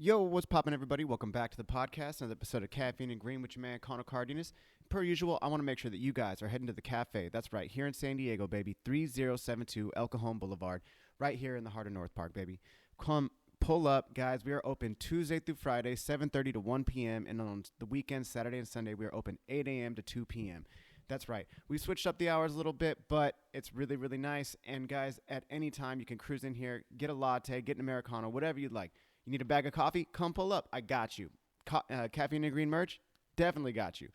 Yo, what's poppin', everybody? Welcome back to the podcast, another episode of Caffeine and Green with your man, Connor Cardenas. Per usual, I want to make sure that you guys are heading to the cafe. That's right, here in San Diego, baby, 3072 El Cajon Boulevard, right here in the heart of North Park, baby. Come pull up, guys. We are open Tuesday through Friday, 7:30 to 1 p.m., and on the weekends, Saturday and Sunday, we are open 8 a.m. to 2 p.m. That's right. We switched up the hours a little bit, but it's really, really nice. And, guys, at any time, you can cruise in here, get a latte, get an Americano, whatever you'd like. You need a bag of coffee? Come pull up. I got you. Caffeine and Green merch? Definitely got you.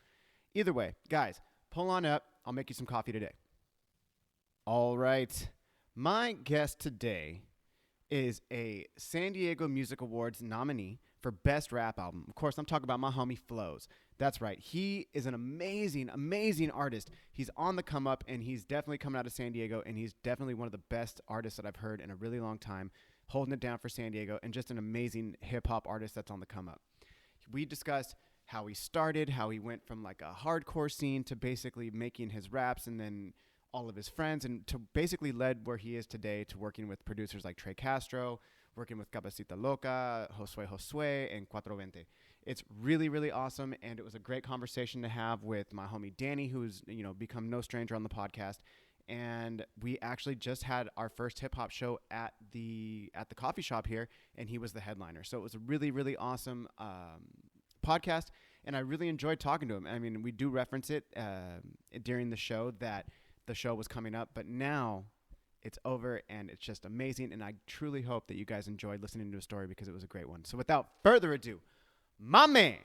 Either way, guys, pull on up. I'll make you some coffee today. All right. My guest today is a San Diego Music Awards nominee for Best Rap Album. Of course, I'm talking about my homie Flowz. That's right. He is an amazing, amazing artist. He's on the come up, and he's definitely coming out of San Diego, and he's definitely one of the best artists that I've heard in a really long time, holding it down for San Diego, and just an amazing hip-hop artist that's on the come-up. We discussed how he started, how he went from like a hardcore scene to basically making his raps and then all of his friends, and to basically led where he is today to working with producers like Tre Castro, working with Cabecita Loca, Josuė Josuė, and Flxwz. It's really, really awesome, and it was a great conversation to have with my homie Danny, who's become no stranger on the podcast. And we actually just had our first hip-hop show at the coffee shop here, and he was the headliner. So it was a really, really awesome podcast, and I really enjoyed talking to him. I mean, we do reference it during the show that the show was coming up, but now it's over, and it's just amazing, and I truly hope that you guys enjoyed listening to his story because it was a great one. So without further ado, my man,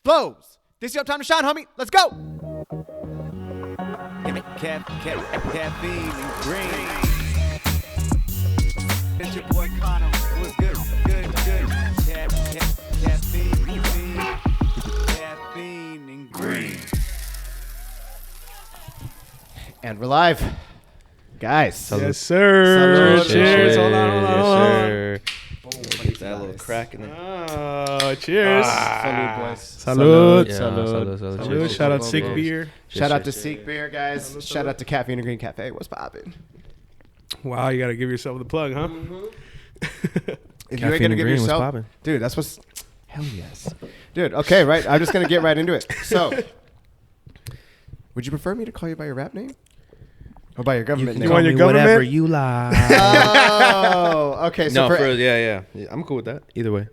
Flowz. This is your time to shine, homie. Let's go. Give me caffeine and green. It's your boy Connor. What's good? Good. Caffeine and green. And we're live. Guys. Salud. Yes, sir. Salud. Cheers. Hold on. Yes, sir. Get that little crack in it. Oh, cheers. Salud, boys. Salud. Yeah, Salud. Salud. Shout out Sick Beer. Shout out to Seek Beer, guys. Shout out to Caffeine and Green Cafe. What's poppin'? Wow, you got to give yourself the plug, huh? If you ain't going to give yourself... Dude, that's what's... Hell yes. Dude, okay, right. I'm just going to get right into it. So, would you prefer me to call you by your rap name? Or by your government name? You want your government? Whatever you like. Oh, okay. So yeah. I'm cool with that. Either way.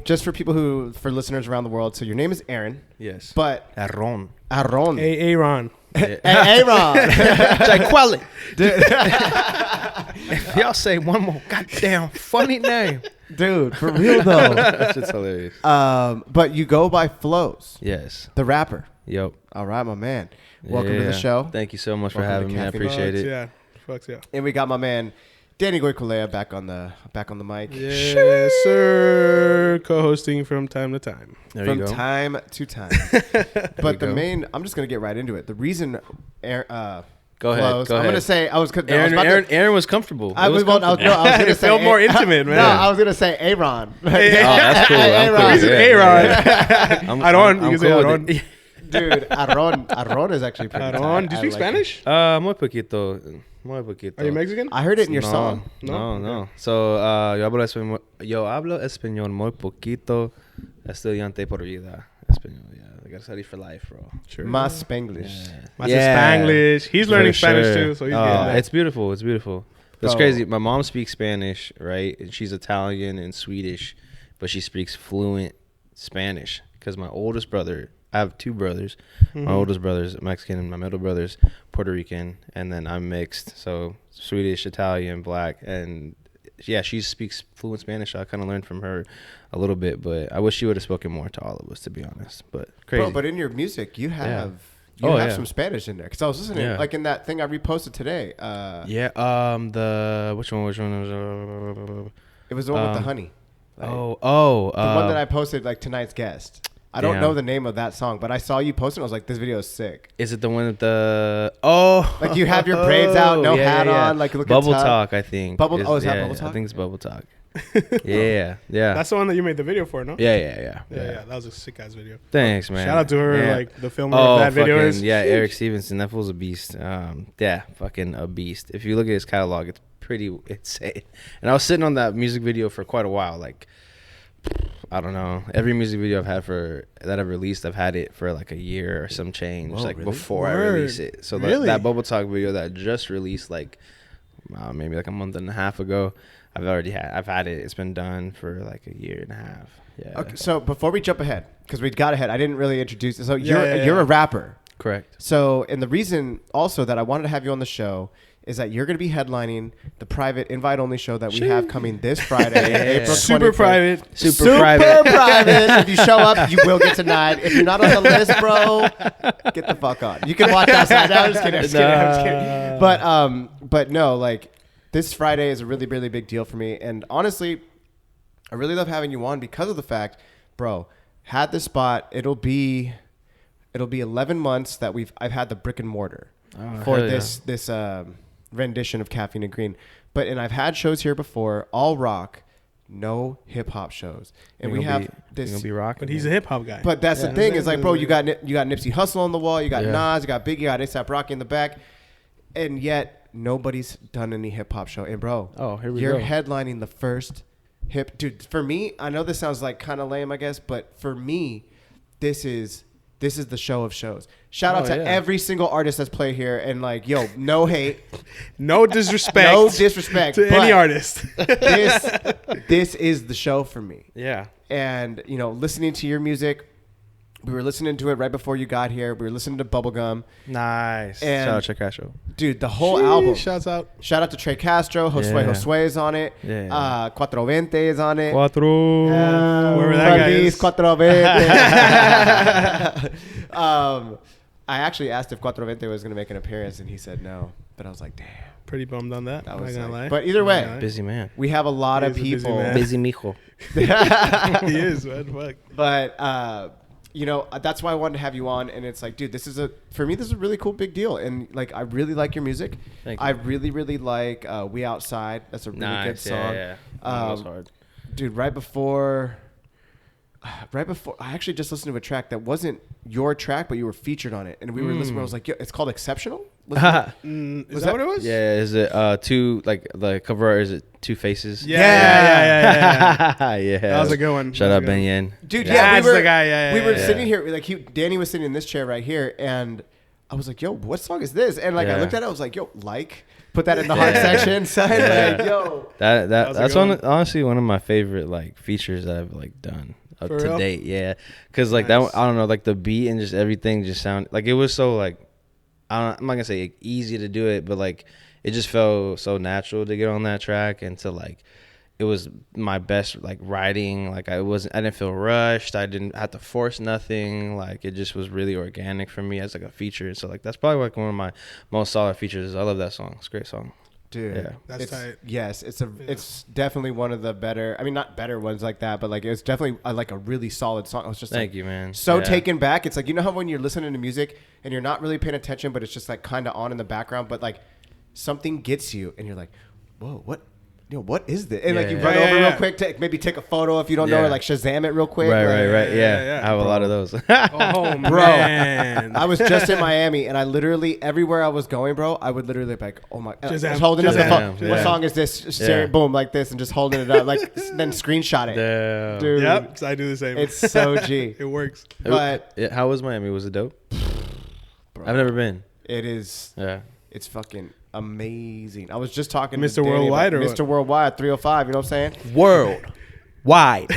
Just for people for listeners around the world, so your name is Aaron. Yes. But... Aaron. Aaron. Aaron. Jaquelli. If y'all say one more goddamn funny name. Dude, for real though. That shit's hilarious. But you go by Flowz. Yes. The rapper. Yep. All right, my man. Welcome to the show. Thank you so much for Welcome to having me. I Caffeine. appreciate it. Yeah. Fucks yeah. And we got my man Danny Goycoolea back on the mic. Yes, sir. Co-hosting from time to time. There From you go. time to time. But I'm just gonna get right into it. The reason, Go ahead. Flowz, I'm gonna say Aaron was comfortable. I was gonna It say felt more intimate, man. No, I was gonna say Aaron. Oh, that's cool. I'm cool. Aaron. Aaron. You can say cool Aaron. with it. Dude, Aaron is actually pretty Aaron. tight. Do you speak Spanish? Muy poquito. Are you Mexican? I heard it in your No, song. No. So, yo hablo español muy poquito. Estudiante por vida. Español, yeah. I gotta study for life, bro. Sure. Más Spanglish. Más Spanglish. He's learning Spanish too, so he's getting that. It's beautiful. It's Bro. crazy. My mom speaks Spanish, right? And she's Italian and Swedish, but she speaks fluent Spanish because my oldest brother, I have two brothers. Mm-hmm. My oldest brother's Mexican and my middle brother's Puerto Rican, and then I'm mixed, so Swedish, Italian, black, and yeah, she speaks fluent Spanish. So I kind of learned from her a little bit, but I wish she would have spoken more to all of us, to be honest. But crazy. Bro, but in your music, you have some Spanish in there. Because I was listening, like in that thing I reposted today. Which one? It was the one with the honey. Like, the one that I posted, like tonight's guest. I don't know the name of that song, but I saw you post it. And I was like, "This video is sick." Is it the one with the like you have your braids out, no hat on, like looking Bubble tough. Talk? I think. Is that Bubble Talk? I think it's Bubble Talk. Yeah. That's the one that you made the video for, no? Yeah. That was a sick ass video. Thanks, man. Shout out to her, like the filmer of that video is. Yeah, Eric Stevenson. That fool's a beast. Fucking a beast. If you look at his catalog, it's pretty insane. And I was sitting on that music video for quite a while, like I don't know. Every music video that I've released, I've had it for like a year or some change, Whoa, like really? before I release it. So Really? that Bubble Talk video that I just released, like maybe like a month and a half ago, I've had it. It's been done for like a year and a half. Yeah. Okay, so before we jump ahead, because we got ahead, I didn't really introduce. So Yeah, you're a rapper. Correct. So, and the reason also that I wanted to have you on the show is that you're going to be headlining the private invite-only show that we have coming this Friday, April 25th. Super private. Super private. If you show up, you will get tonight. If you're not on the list, bro, get the fuck on. You can watch outside. No, I'm just kidding. I'm just kidding. But no, like this Friday is a really, really big deal for me. And honestly, I really love having you on because of the fact, bro, had this spot, it'll be 11 months that I've had the brick and mortar for this rendition of Caffeine and Green. And I've had shows here before, all rock, no hip hop shows. And we have this. Gonna be rocking. But he's a hip hop guy. But that's the thing is like, bro, you got Nipsey Hussle on the wall, you got Nas, you got Biggie, you got A$AP Rocky in the back, and yet nobody's done any hip hop show. And bro, here we you're go. headlining the first dude. For me, I know this sounds like kind of lame, I guess, but for me, this is the show of shows. Shout out to every single artist that's played here, and like, yo, no hate, no disrespect, to any artist. this is the show for me. Yeah. And listening to your music, we were listening to it right before you got here. We were listening to Bubblegum. Nice. And shout out Tre Castro. Dude, the whole album. Shouts out. Shout out to Tre Castro. Josuė Josuė is on it. Yeah. Flxwz is on it. Wherever that guy is. Flxwz. I actually asked if Flxwz was going to make an appearance, and he said no. But I was like, damn. Pretty bummed on that. That was not gonna lie. But either way, Busy man. we have a lot of He is a busy people. man. Busy mijo. He is, man. Fuck. But that's why I wanted to have you on, and it's like, dude, for me this is a really cool big deal, and like I really like your music. Thank you. I really, really like We Outside. That's a really good song. Yeah. That was hard. Dude, right before I actually just listened to a track that wasn't your track, but you were featured on it, and we were listening. I was like, yo, it's called Exceptional. Is that what it was? Yeah. Is it two, like the cover art? Is it Two Faces? Yeah. Yeah. That was a good one. Shout out Ben Yen. Dude, That's we were the guy. we were sitting here, like Danny was sitting in this chair right here, and I was like, yo, what song is this? And like I looked at it, I was like, yo, put that in the heart section, son. Like, yo, That's honestly one of my favorite like features that I've like done up For to real? date. Yeah, because like Nice. that, I don't know, like the beat and just everything just sound like it was so like I'm not gonna say easy to do it, but like it just felt so natural to get on that track, and to like it was my best like writing. Like I didn't feel rushed. I didn't have to force nothing. Like it just was really organic for me as like a feature. So like that's probably like one of my most solid features. I love that song. It's a great song. dude, Yeah. That's tight. Yes, it's definitely one of the better. I mean, not better ones like that, but like it's definitely like a really solid song. I was just Thank like, you, man. so Yeah. taken back. It's like, you know how when you're listening to music and you're not really paying attention, but it's just like kind of on in the background, but like something gets you, and you're like, whoa, what? What is this? And like you run over real quick, maybe take a photo if you don't know, or like Shazam it real quick. Right. Yeah. I have a lot of those. Oh, Bro, man. I was just in Miami, and I literally everywhere I was going, bro, I would literally be like, oh my, Shazam, just holding up the phone. Shazam, What yeah. song is this? Staring, boom, like this, and just holding it up, like then screenshot it. Damn. Dude, Yep, because I do the same. it's so G. It works. But How was Miami? Was it dope? bro, I've never been. it is. Yeah. It's fucking amazing. I was just talking to Mr. Danny Worldwide about or Mr. Worldwide 305. You know what I'm saying, World wide.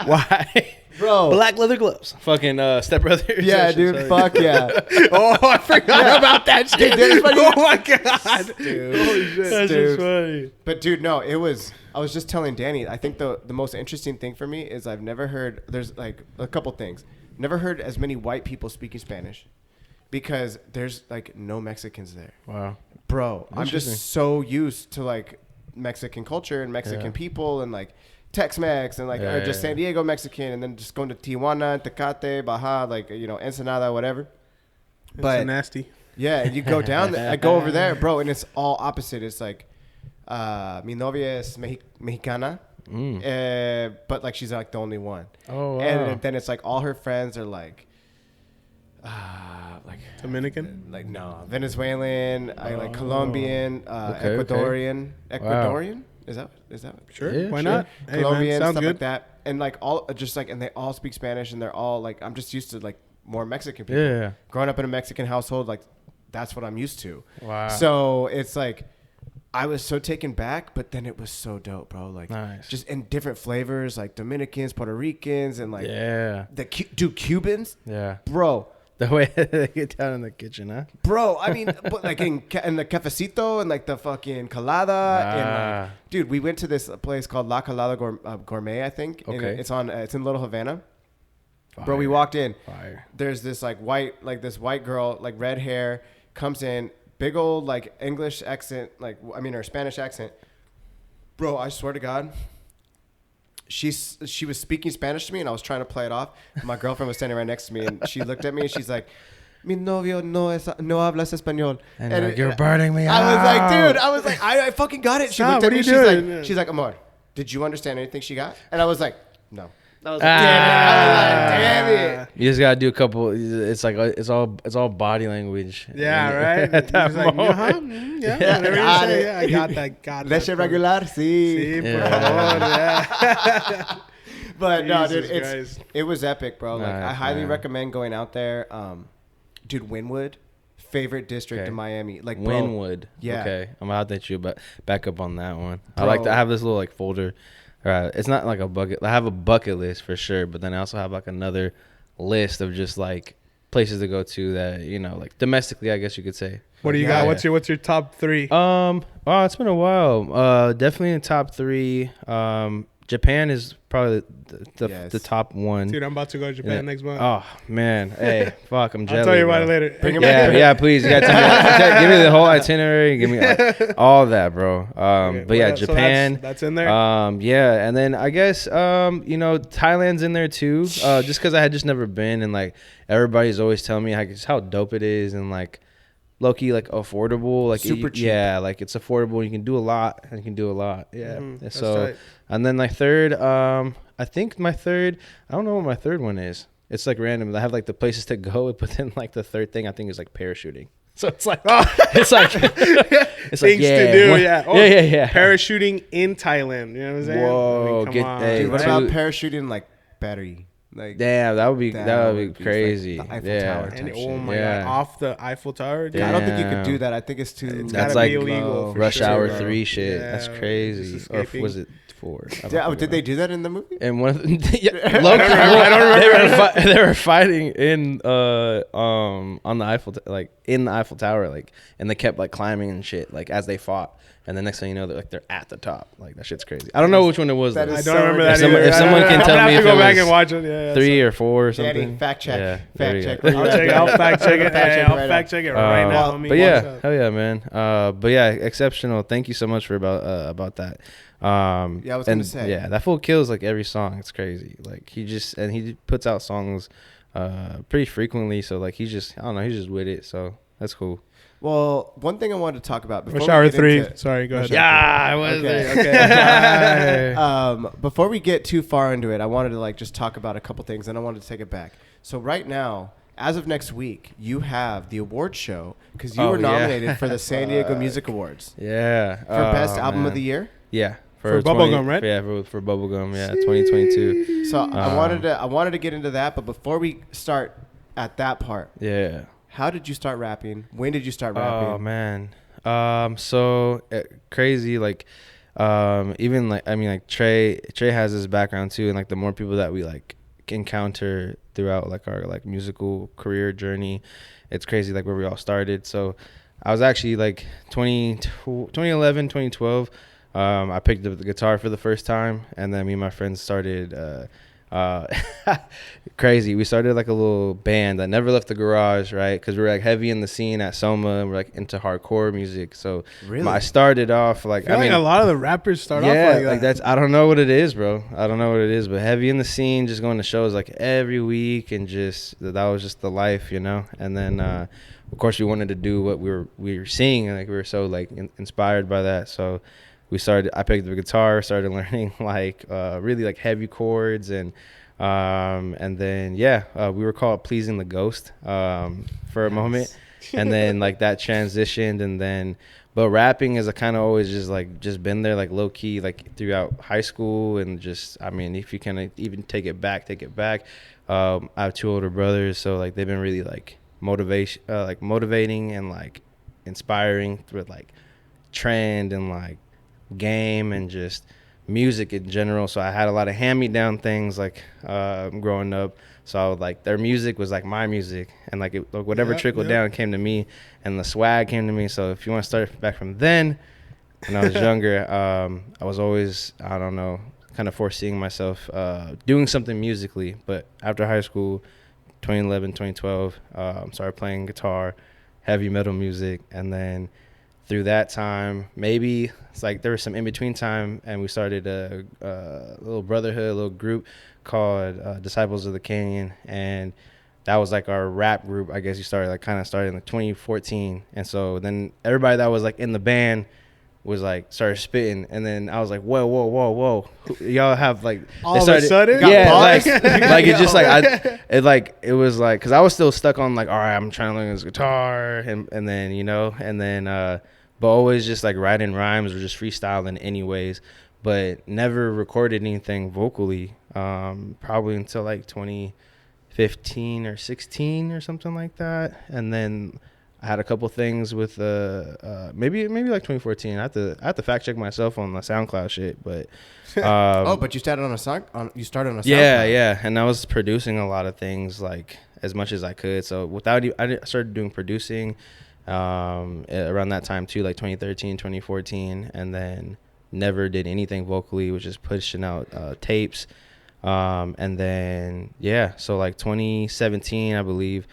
Why? bro? Black leather gloves. Fucking Step Brothers. Yeah, dude. Fuck yeah. Oh, I forgot about that shit. Dude, Oh my god. Dude. Holy shit. That's Dude. just funny. But dude, no, it was. I was just telling Danny. I think the most interesting thing for me is I've never heard. There's like a couple things. Never heard as many white people speaking Spanish, because there's like no Mexicans there, Wow. bro. I'm Interesting. just so used to like Mexican culture and Mexican people and like Tex-Mex and like or just San Diego Mexican, and then just going to Tijuana, Tecate, Baja, like Ensenada, whatever. It's But so nasty. yeah, and you go down there, I go over there, bro, and it's all opposite. It's like, mi novia es mexicana, but like she's like the only one. Oh, wow. And then it's like all her friends are like Dominican? like no, Venezuelan, like Colombian, Okay, Ecuadorian. Wow. Is that Sure. Yeah, Why sure. not? Hey, Colombian, man, sounds stuff good. like that, and like all just like, and they all speak Spanish, and they're all like, I'm just used to like more Mexican people. Yeah. Growing up in a Mexican household, like that's what I'm used to. Wow. So it's like I was so taken back, but then it was so dope, bro. Like Nice. just in different flavors, like Dominicans, Puerto Ricans, and like Yeah. Cubans, Yeah. bro. The way they get down in the kitchen, huh? Bro, I mean, but like in the cafecito and like the fucking colada and like, dude, we went to this place called La Colada Gourmet, I think. And Okay. it's in Little Havana. Fire. Bro, we walked in. Fire. There's this like white girl, like red hair, comes in, big old like English accent, or Spanish accent. Bro, I swear to God. She was speaking Spanish to me, and I was trying to play it off. My girlfriend was standing right next to me, and she looked at me, and she's like, "Mi novio no hablas español." And like, you're burning me I was like, out. dude, I fucking got it. She Stop, looked at what me, are she's you like, doing? Amor, did you understand anything she got? And I was like, no. I was like, damn it. You just gotta do a couple. It's like it's all body language. Yeah, right. At that He's like, moment. yeah, Yeah, whatever you got say. it. Yeah, I got that. Got Leche that. regular, sí. Sí, por Yeah. favor, yeah. But no, dude, Jesus Christ. it was epic, bro. Like I Nice, highly man. recommend going out there. Dude, Wynwood, favorite district Okay. in Miami. Like, bro, Wynwood. Yeah. Okay. I'm gonna have to hit you back up on that one. I Bro. like to have this little like folder. It's not like a bucket. I have a bucket list for sure, but then I also have like another list of just like places to go to that, you know, like domestically, I guess you could say. What do you Yeah. got? What's your top three? Oh, it's been a while. Definitely in top 3. Japan is probably Yes. the top one. Dude, I'm about to go to Japan next month. Oh man, hey, fuck, I'm jelly. I'll tell you about bro. it later. Bring it Yeah, back. yeah, please. You gotta tell me, give me the whole itinerary. Give me all that, bro. Okay, But yeah, so Japan. that's in there. Yeah, and then I guess Thailand's in there too. Just because I had just never been, and like everybody's always telling me how dope it is, and like low-key like affordable, like Super cheap. Yeah, like it's affordable. You can do a lot, and you can do a lot. Yeah. That's So, tight. and then my third, I think my third, I don't know what my third one is. It's like random. I have like the places to go, but then like the third thing I think is like parachuting. So it's like, it's like Things to do, yeah. Oh, yeah. Parachuting in Thailand. You know what I'm saying? Whoa, come get- on. hey, Dude, what Dude. about parachuting like battery? Like, Damn, that would be like crazy. the Eiffel Yeah. Tower And type oh shit. my Yeah. god, off the Eiffel Tower. Dude. I don't think you could Damn. do that. I think it's too. It's That's gotta like be illegal. for Rush sure, Hour bro. 3 shit. Yeah, That's just crazy. Or escaping. was it 4? Did they do that in the movie? And one of them, yeah, I don't remember. They were fighting in on the Eiffel like in the Eiffel Tower, like, and they kept like climbing and shit like as they fought. And the next thing you know, they're at the top. Like that shit's crazy. I don't know which one it was. That though. is I don't so remember that ridiculous. either. If someone can I'm tell gonna me have if to go it back was and watch it. Yeah, 3 or 4 or something. Danny, fact check. Yeah, Fact there we check. go. I'll fact check it. Fact check I'll right fact now. check it right now. Let me But watch yeah, that. hell yeah, man. But yeah, exceptional. Thank you so much for about that. Yeah, I was gonna say. Yeah, that fool kills like every song. It's crazy. Like he puts out songs pretty frequently. So like he's just with it. So that's cool. Well, one thing I wanted to talk about before Rush we Hour get 3. into- Sorry, go ahead. I was Okay. Before we get too far into it, I wanted to like just talk about a couple things, and I wanted to take it back. So right now, as of next week, you have the award show because you Oh, were yeah. nominated for the San Diego Music Awards Yeah. for Best Album of the Year. Yeah. For Bubblegum, right? Yeah, for Bubblegum. Yeah, 2022. So I wanted to get into that, but before we start at that part, Yeah. how did you start rapping? When did you start rapping? Oh man. So crazy. Like, even like I mean, like Tre has this background too, and like the more people that we like encounter throughout like our like musical career journey, it's crazy like where we all started. So I was actually like 2011, 2012. I picked up the guitar for the first time, and then me and my friends started crazy. We started like a little band that never left the garage, right? Because we were like heavy in the scene at Soma, and we're like into hardcore music. So Really? I started off like I mean, a lot of the rappers start yeah, off like that. that's I don't know what it is, bro. I don't know what it is, but heavy in the scene, just going to shows like every week, and just that was just the life, you know. And then of course we wanted to do what we were seeing, and like we were so like inspired by that. So I picked up the guitar, started learning like really like heavy chords, and then we were called Pleasing the Ghost for a moment. And then like that transitioned, and then but rapping is a kind of always just been there, like low key, like throughout high school. And just, I mean, if you can even take it back. I have 2 older brothers, so like they've been really like motivating and like inspiring through like trend and like game and just music in general. So I had a lot of hand-me-down things like growing up. So I would, like, their music was like my music, and like whatever trickled down came to me, and the swag came to me. So if you want to start back from then, when I was younger, I was always, I don't know, kind of foreseeing myself doing something musically. But after high school, 2011, 2012, started playing guitar, heavy metal music, and then through that time, maybe it's like there was some in between time, and we started a little brotherhood, a little group called Disciples of the Canyon, and that was like our rap group. I guess you started in like 2014, and so then everybody that was like in the band was like started spitting, and then I was like, whoa, y'all have like all of a sudden, yeah, like it just like it was like, because I was still stuck on like, all right, I'm trying to learn this guitar, and then but always just like writing rhymes or just freestyling anyways, but never recorded anything vocally, probably until like 2015 or 16 or something like that. And then I had a couple things with maybe like 2014. I have to fact check myself on the SoundCloud shit, but but you started on a SoundCloud. Yeah, and I was producing a lot of things like as much as I could. So I started doing producing around that time too, like 2013, 2014, and then never did anything vocally, was just pushing out tapes. And then so like 2017, I believe,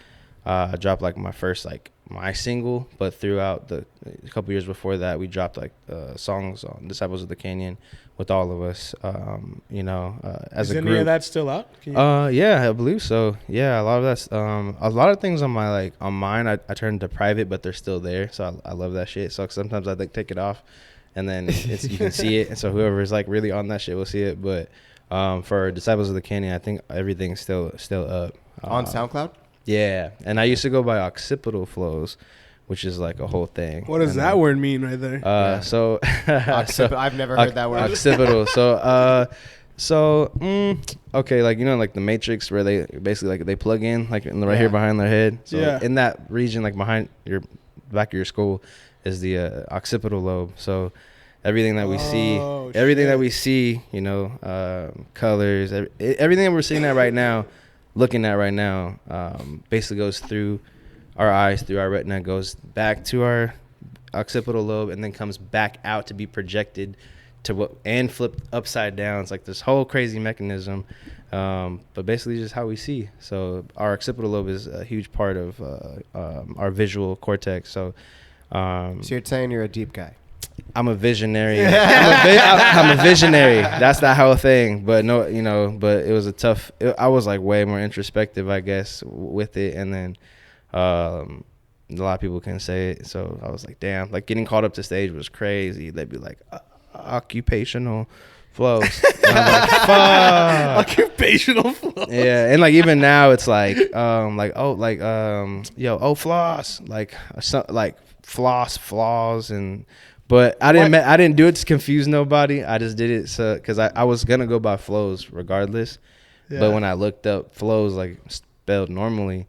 I dropped like my first like my single, but throughout a couple years before that, we dropped like songs on Disciples of the Canyon with all of us, as is a group. any of that still up? Yeah, I believe so. Yeah, a lot of that's a lot of things on mine I turned to private, but they're still there, so I love that shit. So sometimes I like take it off, and then you can see it, and so whoever's like really on that shit will see it. But for Disciples of the Canyon, I think everything's still up on SoundCloud. Yeah, and I used to go by occipital flows, which is like a whole thing. What does that word mean right there? So I've never heard that word. Occipital. Okay, like like the Matrix, where they basically like they plug in like in the here behind their head. So in that region, like behind your back of your skull, is the occipital lobe. So everything that we see, colors, everything that we're seeing looking at right now, basically goes through our eyes, through our retina, goes back to our occipital lobe, and then comes back out to be projected and flipped upside down. It's like this whole crazy mechanism, but basically just how we see. So our occipital lobe is a huge part of our visual cortex. So you're saying you're a deep guy. I'm a visionary. I'm a visionary. That's the whole thing. But but it was I was like way more introspective, I guess, with it. And then a lot of people can say it. So I was like, damn, like getting called up to stage was crazy. They'd be like, occupational flows. And I'm like, fuck. Occupational flows. Yeah. And like even now it's like, floss. Like floss and. But I didn't do it to confuse nobody. I just did it because I was gonna go by Flowz regardless. Yeah. But when I looked up Flowz like spelled normally,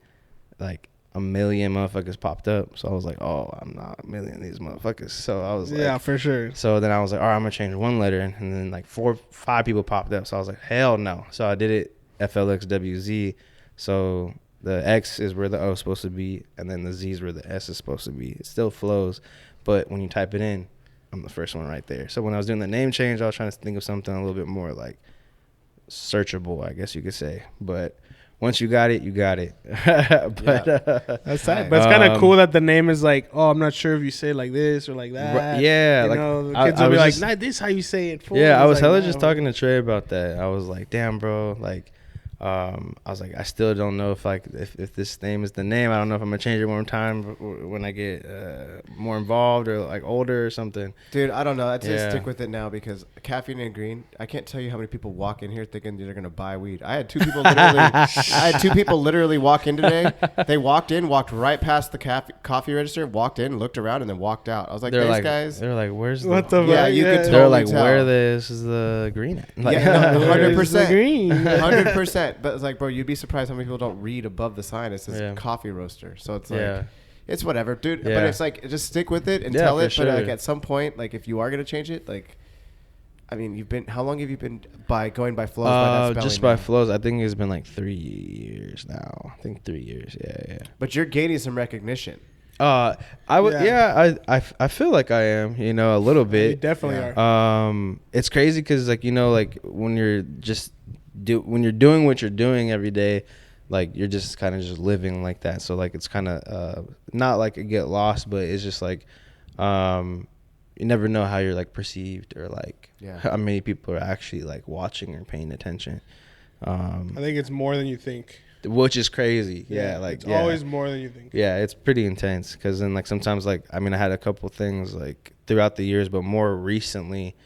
like a million motherfuckers popped up. So I was like, oh, I'm not a million of these motherfuckers. So I was like, yeah, for sure. So then I was like, all right, I'm gonna change one letter, and then like 4 or 5 people popped up. So I was like, hell no. So I did it Flxwz. So the X is where the O is supposed to be, and then the Z is where the S is supposed to be. It's still Flowz. But when you type it in, I'm the first one right there. So when I was doing the name change, I was trying to think of something a little bit more like searchable, I guess you could say. But once you got it, you got it. That's sad. But it's kind of cool that the name is like, oh, I'm not sure if you say it like this or like that. Yeah. The kids will be like, nah, this is how you say it. Yeah, I was hella just talking to Tre about that. I was like, damn, bro, like, I was like, I still don't know if this name is the name. I don't know if I'm gonna change it one time when I get more involved or like older or something. Dude, I don't know. I'd say stick with it now because Caffeine and Green. I can't tell you how many people walk in here thinking they're gonna buy weed. I had two people literally walk in today. They walked in, walked right past the coffee register, walked in, looked around, and then walked out. I was like, "Thanks, guys." They're like, "Where's what the?" Yeah, you could totally They're like, tell. "Where is the green at?" Like, yeah, 100%. Green. 100%. But it's like, bro, you'd be surprised how many people don't read above the sign. It says coffee roaster. So it's like, it's whatever, dude. Yeah. But it's like, just stick with it and tell it. Sure. But like at some point, like if you are gonna change it, like, I mean, how long have you been going by Flowz? By that just by Flowz, I think it's been like 3 years now. I think 3 years. Yeah. But you're gaining some recognition. I feel like I am, a little bit. You definitely are. It's crazy because like like when you're when you're doing what you're doing every day, like you're just kind of just living like that. So like it's kind of not like you get lost, but it's just like you never know how you're like perceived or like how many people are actually like watching or paying attention. I think it's more than you think. Which is crazy. It's always more than you think. Yeah, it's pretty intense because then like sometimes like I mean I had a couple things like throughout the years, but more recently,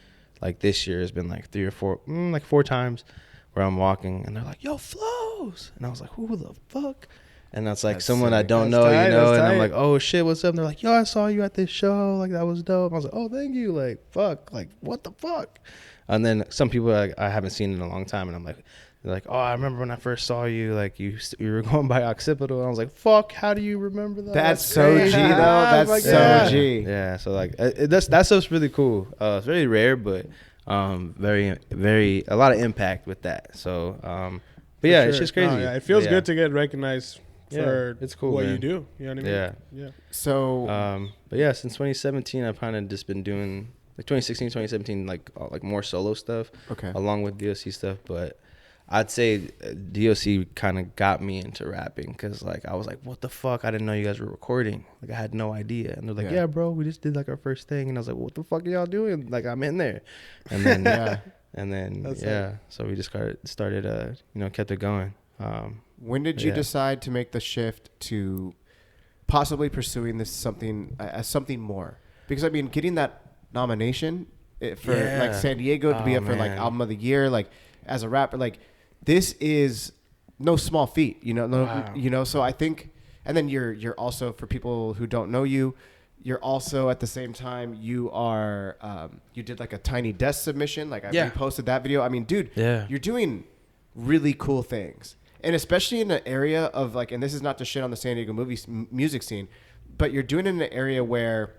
like this year has been like 3 or 4, like 4 times where I'm walking and they're like, "Yo, Flowz," and I was like, "Who the fuck?" And that's like someone sick. I don't know, tight, and I'm like, "Oh shit, what's up?" And they're like, "Yo, I saw you at this show. Like that was dope." I was like, "Oh, thank you." Like fuck, like what the fuck? And then some people like, I haven't seen in a long time, and I'm like. They're like, "Oh, I remember when I first saw you, like you were going by occipital." And I was like, "Fuck, how do you remember that?" That's so G, though. That's like, so G. Yeah, so like that stuff's really cool. It's very rare, but very, very a lot of impact with that. So, but yeah, it's just crazy. It feels good to get recognized for it's cool, what man. you do. You know what I mean? Yeah. So, but yeah, since 2017, I've kind of just been doing like 2016, 2017, like more solo stuff, along with DOC stuff, but. I'd say DOC kind of got me into rapping because, like, I was like, what the fuck? I didn't know you guys were recording. Like, I had no idea. And they're like, yeah, bro, we just did, like, our first thing. And I was like, what the fuck are y'all doing? Like, I'm in there. And then, so we just started, kept it going. When did you decide to make the shift to possibly pursuing this something more? Because, I mean, getting that nomination for, like, San Diego to be up for, like, Album of the Year, like, as a rapper, like, this is no small feat, so I think, and then you're also, for people who don't know you, you're also at the same time, you are, you did like a Tiny Desk submission. Like I reposted that video. I mean, dude, you're doing really cool things. And especially in an area of like, and this is not to shit on the San Diego music scene, but you're doing it in an area where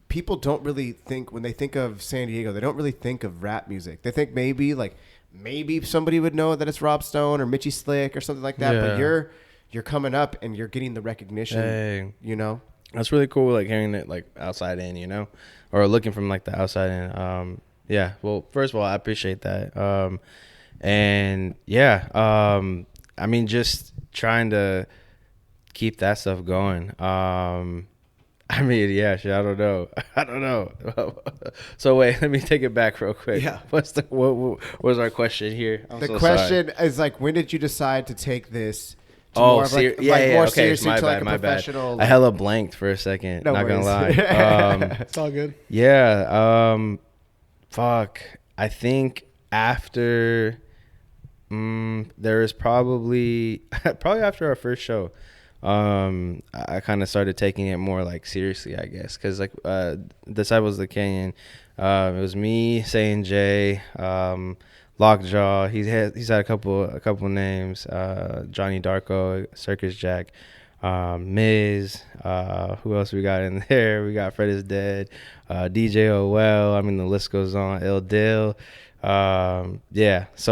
people don't really think, when they think of San Diego, they don't really think of rap music. They think maybe somebody would know that it's Rob Stone or Mitchie Slick or something like that. Yeah. But you're coming up and you're getting the recognition. That's really cool. Like hearing it like outside in, or looking from like the outside in. Well, first of all, I appreciate that. I mean, just trying to keep that stuff going. I mean, shit, I don't know. So wait, let me take it back real quick. Yeah. What was our question here? The question is like, when did you decide to take this to more seriously to like a professional? I hella blanked for a second. No not worries. Gonna lie. It's all good. Yeah. Fuck. I think after, there was probably after our first show. I kind of started taking it more like seriously, I guess, because like Disciples of the Canyon, it was me, Saying Jay, Lockjaw. He's had a couple names, Johnny Darko, Circus Jack, Miz. Who else we got in there? We got Fred is Dead, DJ OL. I mean, the list goes on. Il Dil. So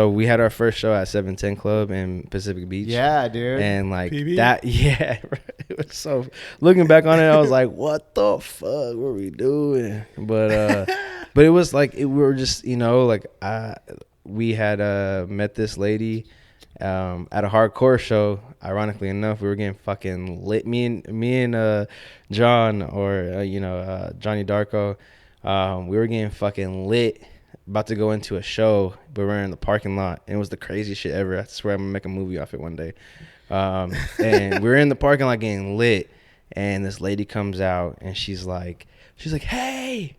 we had our first show at 710 Club in Pacific Beach. Yeah, dude. And like PB? that, it was so. Looking back on it, I was like, "What the fuck were we doing?" But it was like we were just, we had met this lady at a hardcore show. Ironically enough, we were getting fucking lit. Me and John, or Johnny Darko, we were getting fucking lit about to go into a show, but we're in the parking lot. And it was the craziest shit ever. I swear I'm going to make a movie off it one day. And we were in the parking lot getting lit. And this lady comes out and she's like, hey,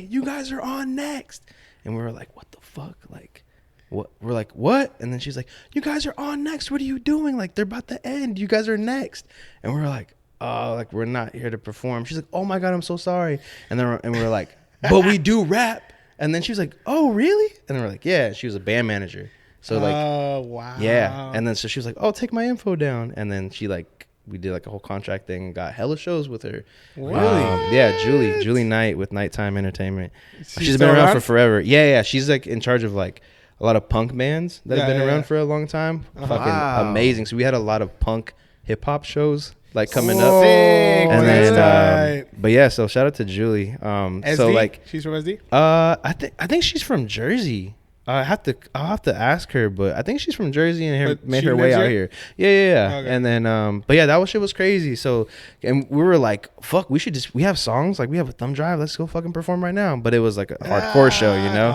you guys are on next. And we were like, what the fuck? Like, what? We're like, what? And then she's like, you guys are on next. What are you doing? Like, they're about to end. You guys are next. And we're like, oh, like, we're not here to perform. She's like, oh my God, I'm so sorry. And we're like, but we do rap. And then she was like, oh, really? And then we're like, yeah. She was a band manager. So like, oh, wow. Yeah. And then so she was like, oh, take my info down. And then she like, we did like a whole contract thing and got hella shows with her. Really? Yeah, Julie Knight with Nighttime Entertainment. She's been around for forever. Yeah. She's like in charge of like a lot of punk bands that have been around for a long time. Fucking amazing. So we had a lot of punk hip hop shows like coming up. And then, but yeah, so shout out to Julie. SD? So like, she's from SD? I think she's from Jersey. I'll have to ask her, but I think she's from Jersey and made her way out here. Yeah. Okay. And then, but yeah, that shit was crazy. So, and we were like, fuck, we have songs, like we have a thumb drive. Let's go fucking perform right now. But it was like a hardcore show, you know?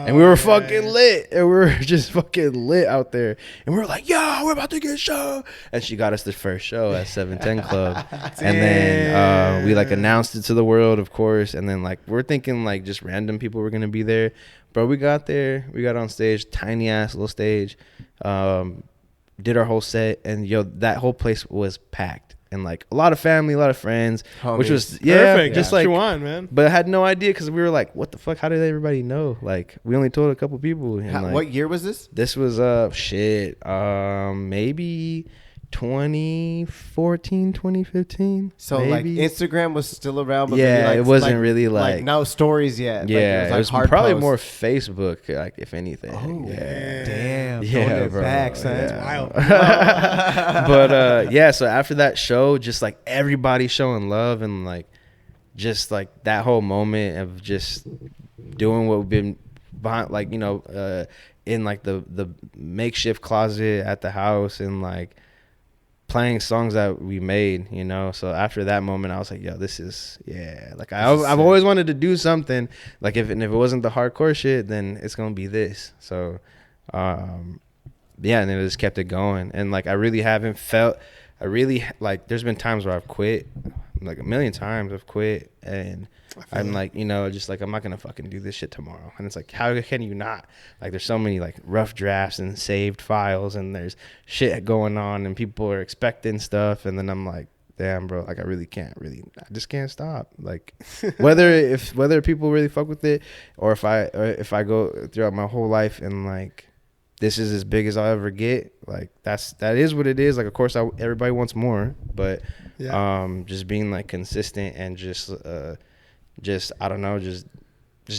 And we were fucking lit. And we were just fucking lit out there. And we were like, yo, we're about to get a show. And she got us the first show at 710 Club. And then we like announced it to the world, of course. And then like, we're thinking like just random people were going to be there. Bro, we got there. We got on stage, tiny ass little stage. Did our whole set, and that whole place was packed, and like a lot of family, a lot of friends, which was perfect. Just like you want, man. But I had no idea because we were like, what the fuck? How did everybody know? Like we only told a couple people. And like, what year was this? This was maybe 2014, 2015. So maybe. Like Instagram was still around, but yeah, like, it wasn't really like no stories yet. Yeah, like, it was probably more Facebook, like if anything. Oh, yeah. Damn. Yeah, bro. Back, son. That's wild. But yeah, so after that show, just like everybody showing love and like just like that whole moment of just doing what we've been behind, like, you know, in like the makeshift closet at the house and like playing songs that we made, you know. So after that moment, I was like, yo, this is, yeah, like I've always wanted to do something like if it wasn't the hardcore shit, then it's gonna be this. So yeah, and then it just kept it going. And like I really like there's been times where I've quit, like a million times I've quit, and I'm like, you know, just like I'm not gonna fucking do this shit tomorrow. And it's like, how can you not? Like there's so many like rough drafts and saved files, and there's shit going on, and people are expecting stuff, and then I'm like, damn, bro, like I just can't stop. Like whether people really fuck with it, or if I go throughout my whole life and like this is as big as I'll ever get, like that is what it is. Like of course everybody wants more, but just being like consistent and just I don't know, just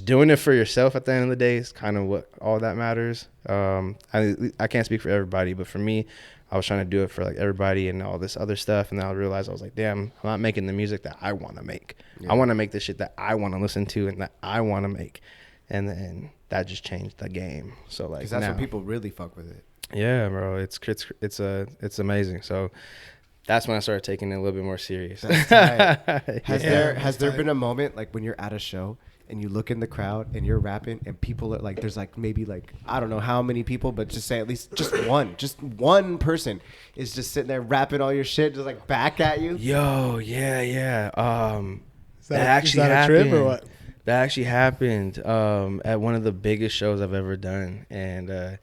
doing it for yourself at the end of the day is kind of what all that matters. I can't speak for everybody, but for me, I was trying to do it for like everybody and all this other stuff, and then I realized I was like, damn, I'm not making the music that I want to make. I want to make the shit that I want to listen to and that I want to make, and then that just changed the game. So like, because that's when people really fuck with it. Yeah, bro, it's amazing. So that's when I started taking it a little bit more serious. Has there been a moment like when you're at a show and you look in the crowd and you're rapping and people are like, there's like maybe like I don't know how many people, but just say at least just one person is just sitting there rapping all your shit just like back at you? Yo, yeah. That actually happened. A trip or what? That actually happened at one of the biggest shows I've ever done, and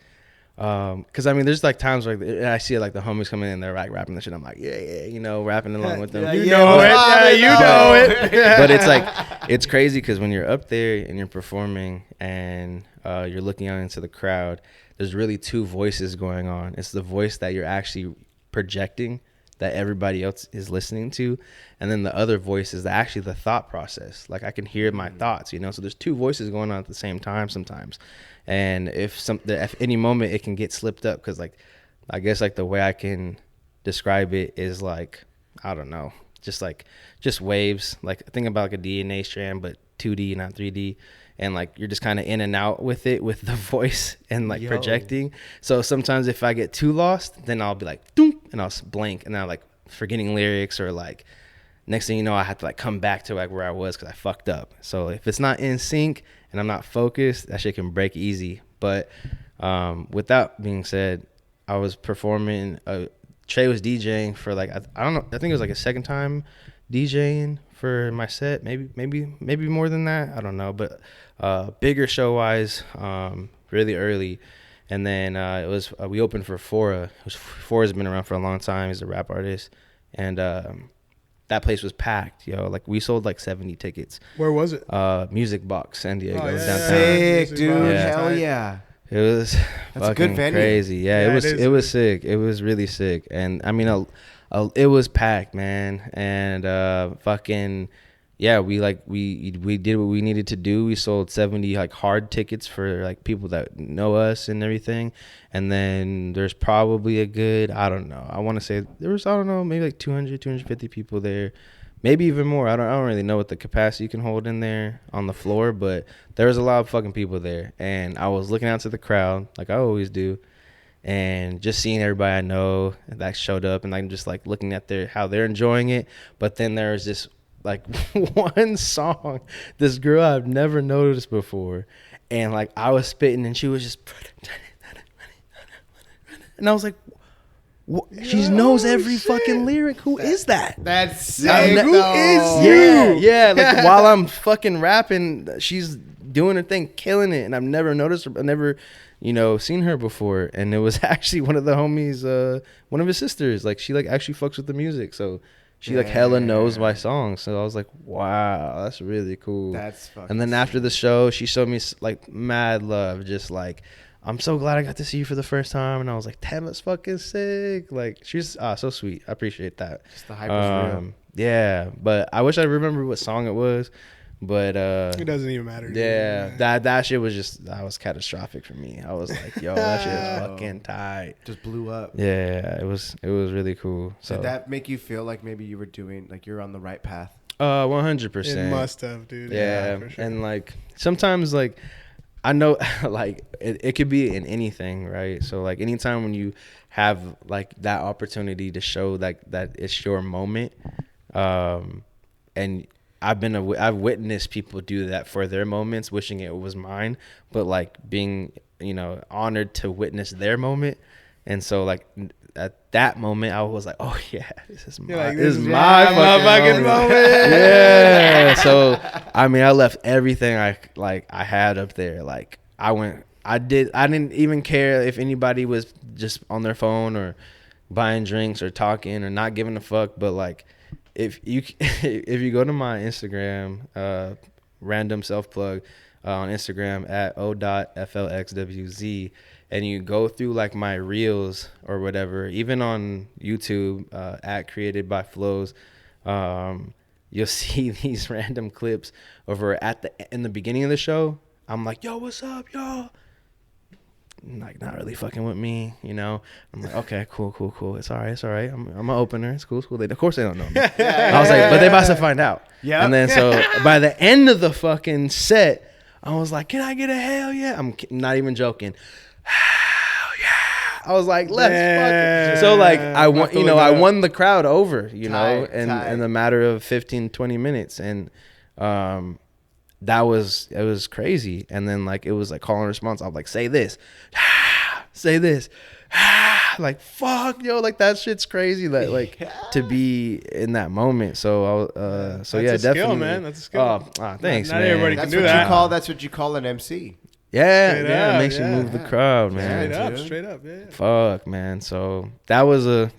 because I mean, there's like times like I see like the homies coming in, they're like rapping the shit. I'm like, yeah, you know, rapping along with them. You know it. But it's like it's crazy because when you're up there and you're performing and you're looking out into the crowd, there's really two voices going on. It's the voice that you're actually projecting that everybody else is listening to, and then the other voice is actually the thought process. Like I can hear my thoughts, you know. So there's two voices going on at the same time sometimes, and if any moment it can get slipped up, because like I guess like the way I can describe it is like, I don't know, just waves. Like think about like a DNA strand, but 2D, not 3D. And like you're just kind of in and out with it, with the voice and like projecting. So sometimes if I get too lost, then I'll be like, doom, and I'll blank, and I'm like forgetting lyrics, or like next thing you know, I had to like come back to like where I was because I fucked up. So if it's not in sync and I'm not focused, that shit can break easy. But with that being said, I was performing. Tre was DJing for like I don't know. I think it was like a second time DJing for my set. Maybe more than that. I don't know. But bigger show wise, really early. And then it was we opened for Fora. Fora's been around for a long time. He's a rap artist, and that place was packed. Like we sold like 70 tickets. Where was it? Music Box, San Diego, downtown. Sick, dude. Yeah. Hell yeah. It was That's fucking a good venue. crazy. Yeah, it was sick. It was really sick. And I mean, it was packed, man. And fucking yeah, we did what we needed to do. We sold 70 like hard tickets for like people that know us and everything. And then there's probably a good, I don't know, I want to say there was, I don't know, maybe like 200, 250 people there. Maybe even more. I don't really know what the capacity you can hold in there on the floor, but there was a lot of fucking people there. And I was looking out to the crowd like I always do, and just seeing everybody I know that showed up, and I'm just like looking at how they're enjoying it. But then there was this like one song, this girl I've never noticed before, and like I was spitting and she was just, and I was like, what? She knows every fucking lyric. Who is that? That's sick. Who is you? Yeah. Like while I'm fucking rapping, she's doing her thing, killing it, and I've never noticed her. I've never, seen her before. And it was actually one of the homies, one of his sisters. Like she like actually fucks with the music, so she like hella knows my songs. So I was like, wow, that's really cool. That's fucking. And then after the show, she showed me like mad love, just like, I'm so glad I got to see you for the first time. And I was like, damn, that's fucking sick. Like, she's so sweet. I appreciate that. Just the hype is real. Yeah, but I wish I remember what song it was. But it doesn't even matter. Yeah, that shit was that was catastrophic for me. I was like, yo, that shit is fucking tight. Just blew up. Yeah, it was really cool. So did that make you feel like maybe you were doing, like you're on the right path? 100%. It must have, dude. Yeah, for sure. and like sometimes like I know like it could be in anything, right? So like anytime when you have like that opportunity to show like that it's your moment, and I've witnessed people do that for their moments, wishing it was mine, but like being honored to witness their moment. And so like at that moment I was like, oh yeah, this is my fucking moment. Yeah. So I mean, I left everything I had up there. Like I didn't even care if anybody was just on their phone or buying drinks or talking or not giving a fuck. But like if you go to my Instagram, random self plug on Instagram at o.flxwz, and you go through like my reels or whatever, even on YouTube at created by Flowz, you'll see these random clips over in the beginning of the show. I'm like, yo, what's up, y'all? Like, not really fucking with me, I'm like, okay, cool. It's all right. I'm an opener. It's cool. Of course they don't know me. I was like, but they about to find out. Yeah. And then so by the end of the fucking set, I was like, can I get a hell yeah? I'm not even joking. Hell yeah. I was like, let's fucking. So like I won the crowd over, in the matter of 15, 20 minutes. And it was crazy. And then like it was like call and response. I was like, say this, say this, like fuck, yo, like that shit's crazy. Like to be in that moment. So that's yeah, a definitely, skill, man. That's a skill. Thanks, not man. everybody That's can do what that. you call. That's what you call an MC. Yeah, it makes you move the crowd, man. Straight up, yeah. Fuck, man. So that was a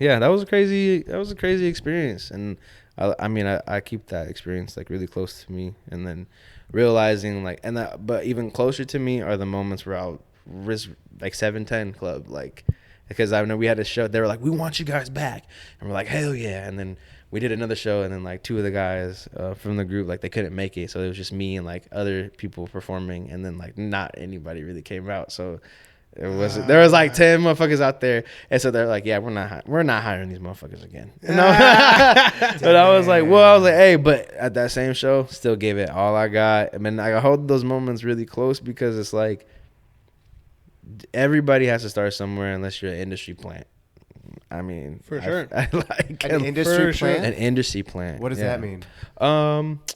crazy experience, and I keep that experience like really close to me, and then realizing like, but even closer to me are the moments where I'll risk like 710 Club, like, because I know we had a show, they were like, we want you guys back, and we're like, hell yeah. And then we did another show, and then like two of the guys from the group, like they couldn't make it, so it was just me and like other people performing, and then like not anybody really came out. So there was like 10 motherfuckers out there, and so they're like, yeah, we're not hiring these motherfuckers again. But I was like, hey, but at that same show, still gave it all I got. I mean, I hold those moments really close because it's like everybody has to start somewhere unless you're an industry plant. I mean, for sure. I like An industry plant. An industry plant. What does that mean?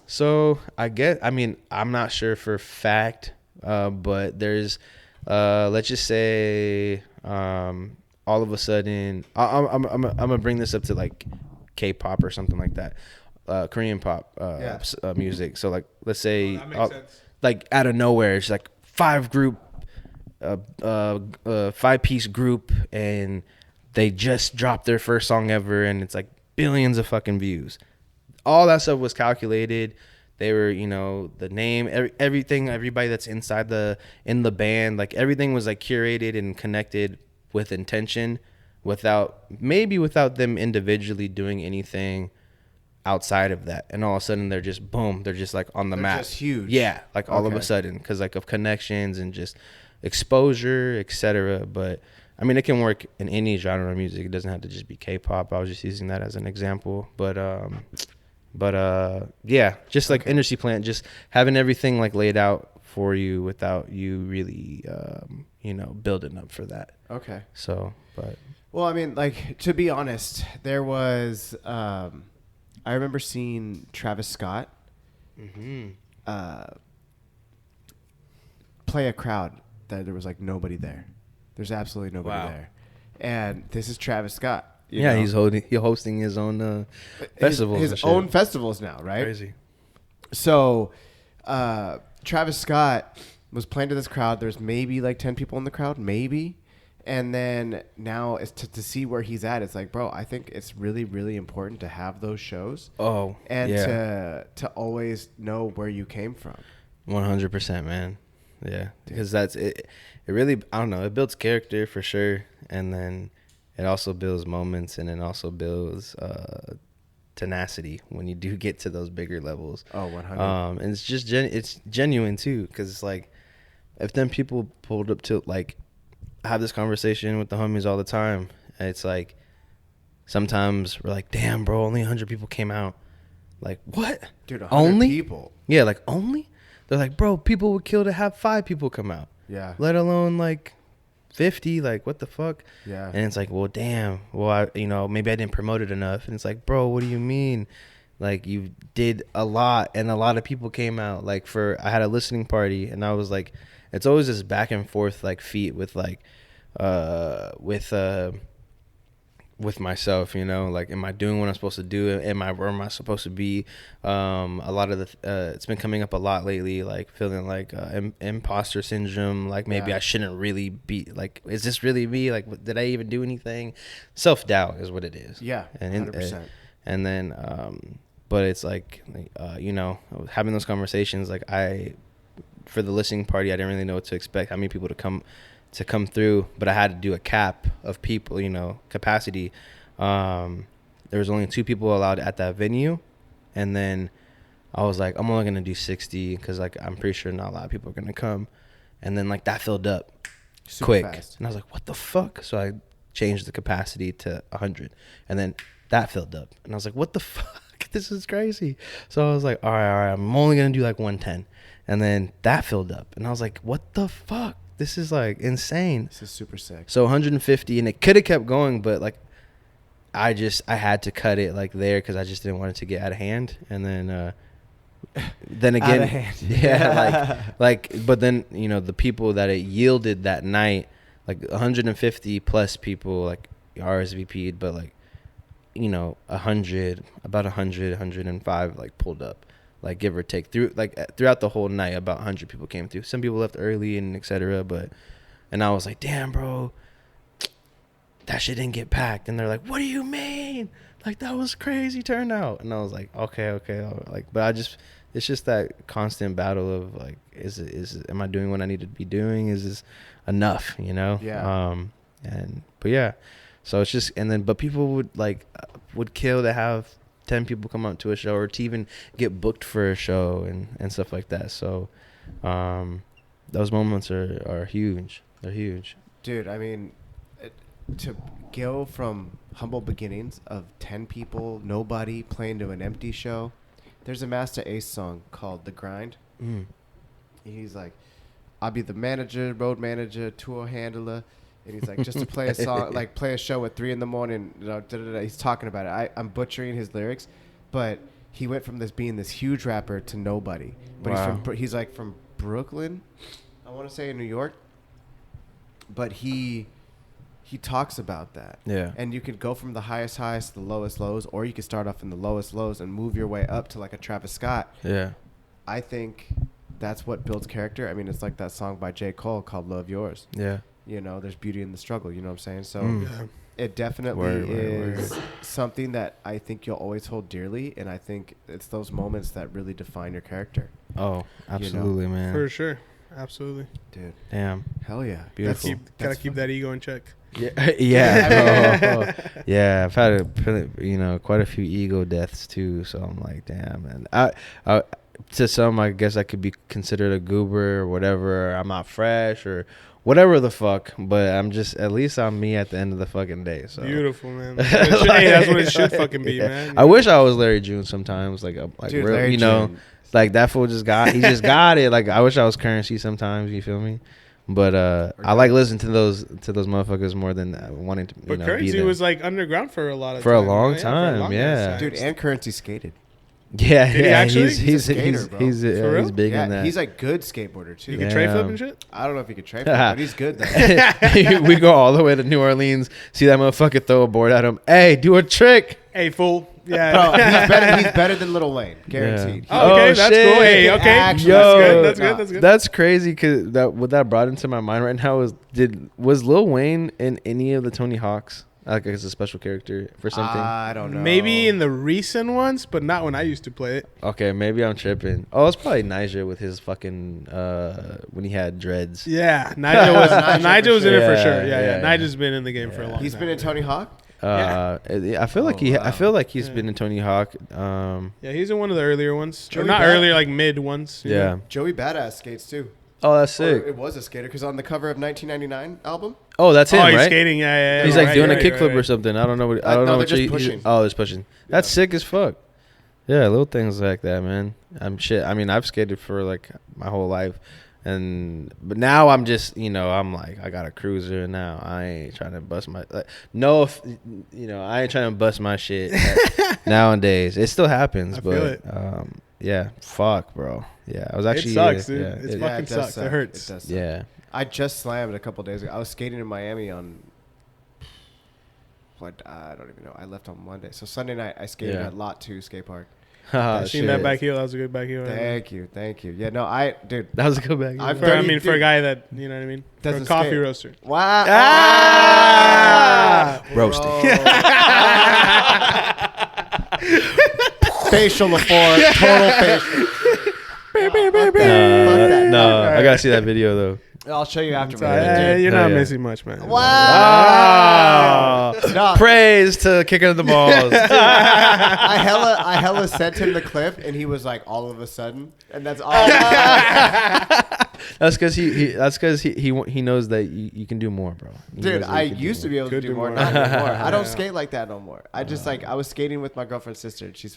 So I'm not sure for fact, but there's, let's just say, all of a sudden, I'm gonna bring this up to like K-pop or something like that, Korean pop, music. So like, let's say, that makes sense. like out of nowhere, it's like 5-piece group, and they just dropped their first song ever, and it's like billions of fucking views. All that stuff was calculated. They were, the name, everything, everybody that's in the band, like everything was like curated and connected with intention, without them individually doing anything outside of that. And all of a sudden they're just boom, they're just like on the map. Just huge. Yeah, like all of a sudden, because like of connections and just exposure, etc. But I mean, it can work in any genre of music. It doesn't have to just be K-pop. I was just using that as an example. But yeah, just like industry plant, just having everything like laid out for you without you really building up for that. Okay. So, but well, I mean, like, to be honest, there was I remember seeing Travis Scott play a crowd that there was like nobody there. There's absolutely nobody there. And this is Travis Scott. You know? He's hosting his own festivals. His own festivals now, right? Crazy. So Travis Scott was playing to this crowd. There's maybe like 10 people in the crowd, maybe. And then now it's to see where he's at. It's like, bro, I think it's really, really important to have those shows. Oh, and to always know where you came from. 100%, man. Yeah, because that's it. It really, I don't know. It builds character for sure, and then it also builds moments, and it also builds tenacity when you do get to those bigger levels. Oh, 100. And it's just it's genuine too, because it's like if then people pulled up to like have this conversation with the homies all the time, and it's like sometimes we're like, damn, bro, only 100 people came out. Like, what? Dude, 100 only people? Yeah, like only? They're like, bro, people would kill to have 5 people come out. Yeah. Let alone like 50, like what the fuck? Yeah. And it's like, well, damn. Well, maybe I didn't promote it enough. And it's like, bro, what do you mean? Like, you did a lot, and a lot of people came out. Like, I had a listening party, and I was like, it's always this back and forth like feat with like with myself, like, am I doing what I'm supposed to do? Where am I supposed to be? A lot of it's been coming up a lot lately, like feeling like imposter syndrome, like maybe I shouldn't really be, like, is this really me? Like, did I even do anything? Self-doubt is what it is. Yeah, 100%. And then, but it's like, having those conversations, like for the listening party, I didn't really know what to expect, how many people to come through, but I had to do a cap of people, capacity. There was only 2 people allowed at that venue, and then I was like, I'm only gonna do 60 because like I'm pretty sure not a lot of people are gonna come, and then like that filled up super quick fast. And I was like, what the fuck? So I changed the capacity to 100, and then that filled up, and I was like, what the fuck? This is crazy. So I was like, all right, I'm only gonna do like 110, and then that filled up, and I was like, what the fuck? This is like insane. This is super sick. So 150, and it could have kept going, but like I had to cut it like there because I just didn't want it to get out of hand. And then again, out of hand. Yeah, but then the people that it yielded that night, like 150 plus people like RSVP'd, but like 105 like pulled up. Like, give or take, throughout the whole night, about 100 people came through. Some people left early and etc. And I was like, damn, bro, that shit didn't get packed. And they're like, what do you mean? Like, that was crazy turnout. And I was like, okay. Like, but it's just that constant battle of like, am I doing what I need to be doing? Is this enough? Yeah. But yeah, so it's just, and then, but people would kill to have 10 people come out to a show, or to even get booked for a show and stuff like that. So those moments are huge. They're huge. Dude, I mean, to go from humble beginnings of 10 people, nobody, playing to an empty show. There's a Master Ace song called The Grind. He's like, I'll be the manager, road manager, tour handler. And he's like, just to play a song, like play a show at 3 a.m, you know, he's talking about it. I'm butchering his lyrics, but he went from being this huge rapper to nobody. But he's like from Brooklyn, I want to say, in New York. But he talks about that. Yeah. And you could go from the highest highs to the lowest lows, or you could start off in the lowest lows and move your way up to like a Travis Scott. Yeah. I think that's what builds character. I mean, it's like that song by J. Cole called Love Yours. Yeah. You know, there's beauty in the struggle. You know what I'm saying? So it definitely is something that I think you'll always hold dearly. And I think it's those moments that really define your character. Oh, absolutely, man. For sure. Absolutely. Dude. Damn. Hell yeah. Beautiful. Gotta keep that ego in check. Yeah. Yeah. Yeah. I've had, quite a few ego deaths too. So I'm like, damn, man. I to some, I guess I could be considered a goober or whatever. I'm not fresh or whatever the fuck, but I'm just, at least I'm me at the end of the fucking day. So beautiful, man. That's what it should fucking be, man. I wish I was Larry June sometimes, like Dude, real, Larry June. like that fool just got it. Like I wish I was Currency sometimes. You feel me? But I like listening to those motherfuckers more than wanting to. But Currency was like underground for a lot of for time, a long right? time, yeah. Dude, and Currency skated. Yeah, Did he yeah. actually? He's a skater, bro. he's For real? big Yeah, in that. he's a good skateboarder too. You can tray flip and shit. I don't know if he could tray flip, but he's good though. We go all the way to New Orleans, see that motherfucker throw a board at him. Hey, do a trick. Hey, fool. Yeah. Bro, he's better than Lil Wayne, guaranteed. Yeah. Oh, okay, that's shit. cool. Hey, okay. Actually, That's good. That's crazy because what that brought into my mind right now was Lil Wayne in any of the Tony Hawks? Like as a special character for something? I don't know. Maybe in the recent ones, but not when I used to play it. Okay, maybe I'm tripping. Oh, it's probably Nigel with his fucking when he had dreads. Yeah, Nigel was in it for sure. Yeah. Nigel's been in the game for a long time. He's been in Tony Hawk. I feel like I feel like he's been in Tony Hawk. Yeah, he's in one of the earlier ones. Joey Not Bad- earlier, like mid ones. Yeah. know? Joey Badass skates too. Oh, that's Or sick. it was a skater because on the cover of 1999 album. Oh, that's him, Oh, he's right? skating. Yeah. He's like doing a kickflip or something. I don't know what. I don't no, know they're what just he's pushing. Oh, he's pushing. That's sick as fuck. Yeah, little things like that, man. I mean, I've skated for like my whole life, but now I'm just, I'm like, I got a cruiser now. I ain't trying to bust my I ain't trying to bust my shit nowadays. It still happens, I but feel yeah, fuck, bro. Yeah, I was actually. It sucks, dude. Yeah, It fucking does sucks. suck. It hurts. Does suck. yeah. I just slammed a couple days ago. I was skating in Miami on. What I don't even know. I left on Monday, so Sunday night I skated at Lot 2 skate park. Oh, Seen that back heel. That was a good back heel. Thank you. Yeah, no, dude. That was a good back. I've For a guy that, you know what I mean? For a Doesn't coffee skate. roaster. Wow. Roasted. Facial before total facial. No, I gotta see that video though. I'll show you after. You're not Yeah. missing much, man. Wow. No. Praise to kicking the balls. I hella sent him the clip, and he was like, all of a sudden, and that's all. That's because he knows that you can do more, bro. He Dude, knows that I you can used to be able to Could do do more. more. Not anymore. I don't skate like that no more. I just I was skating with my girlfriend's sister. And she's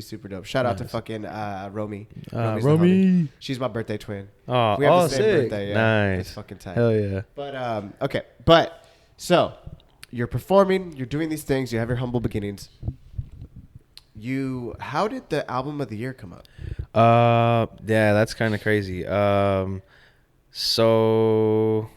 super dope. Shout out to fucking Romy. Romi's the homie. She's my birthday twin. Oh, We have the same sick. birthday. Yeah. Nice. It's fucking tight. Hell yeah. But okay. But so you're performing. You're doing these things. You have your humble beginnings. How did the album of the year come up? Yeah, that's kind of crazy. So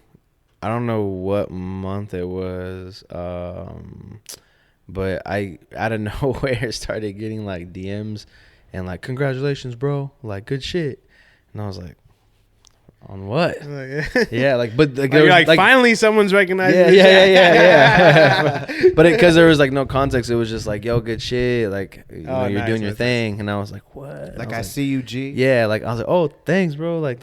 I don't know what month it was. But I out of nowhere started getting like DMs and like, congratulations, bro. Like, good shit. And I was like, on what? Yeah, like, but like, You're like, finally someone's recognizing. Yeah. But because there was like no context, it was just like, yo, good shit. Like, you're nice, doing your nice. thing, and I was like, what? Like, I I see you, G. Yeah, like I was like, oh, thanks, bro. Like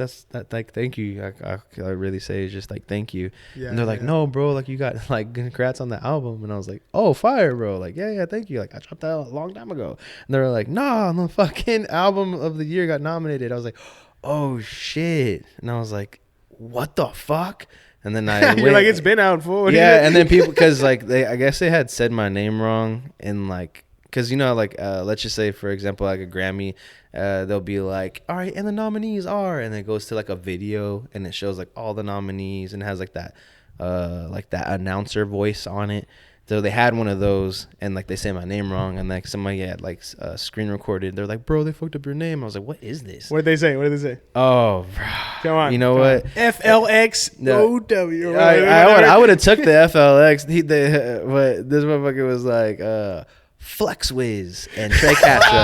like thank you. I really say is just like thank you. Yeah, and they're like, no, bro. Like you got like congrats on the album, and I was like, oh, fire, bro. Like yeah, thank you. Like I dropped that a long time ago, and they were like, nah, the fucking album of the year got nominated. I was like, oh shit, and I was like, what the fuck? And then I You're like, it's been out for. Yeah, and then people, because like I guess they had said my name wrong, and like, because like let's just say for example like a Grammy, they'll be like, all right, and the nominees are, and it goes to like a video and it shows like all the nominees and it has like that like that announcer voice on it. So they had one of those, and like they say my name wrong, and like somebody had like screen recorded. They're like, "Bro, they fucked up your name." I was like, "What is this?" What did they say? Oh, bro. Come on. You know what? FLXOW. I would have took the FLX. But this motherfucker was like Flxwz and Tre Castro.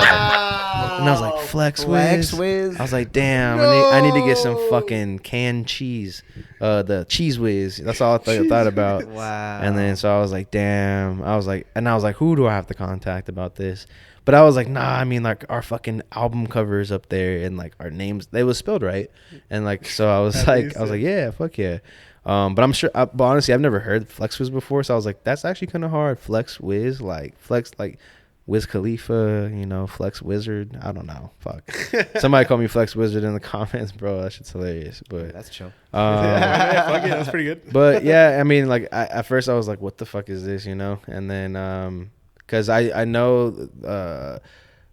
And I was like, Flxwz. I was like, damn, I need to get some fucking canned cheese. The Cheese Whiz. That's all I thought about. Wow. And then so I was like, damn. I was like, who do I have to contact about this? But I was like, nah, I mean, like, our fucking album covers up there and like our names, they was spelled right. And like, so I was like, yeah, fuck yeah. But I'm sure, but honestly, I've never heard Flxwz before. So I was like, that's actually kind of hard. Flxwz, like Flex, like Wiz Khalifa, you know, Flex Wizard. I don't know. Fuck. Somebody call me Flex Wizard in the comments, bro. That shit's hilarious. But that's chill. Yeah, fuck it, that's pretty good. But yeah, I mean, like, at first I was like, what the fuck is this, you know? And then, because I know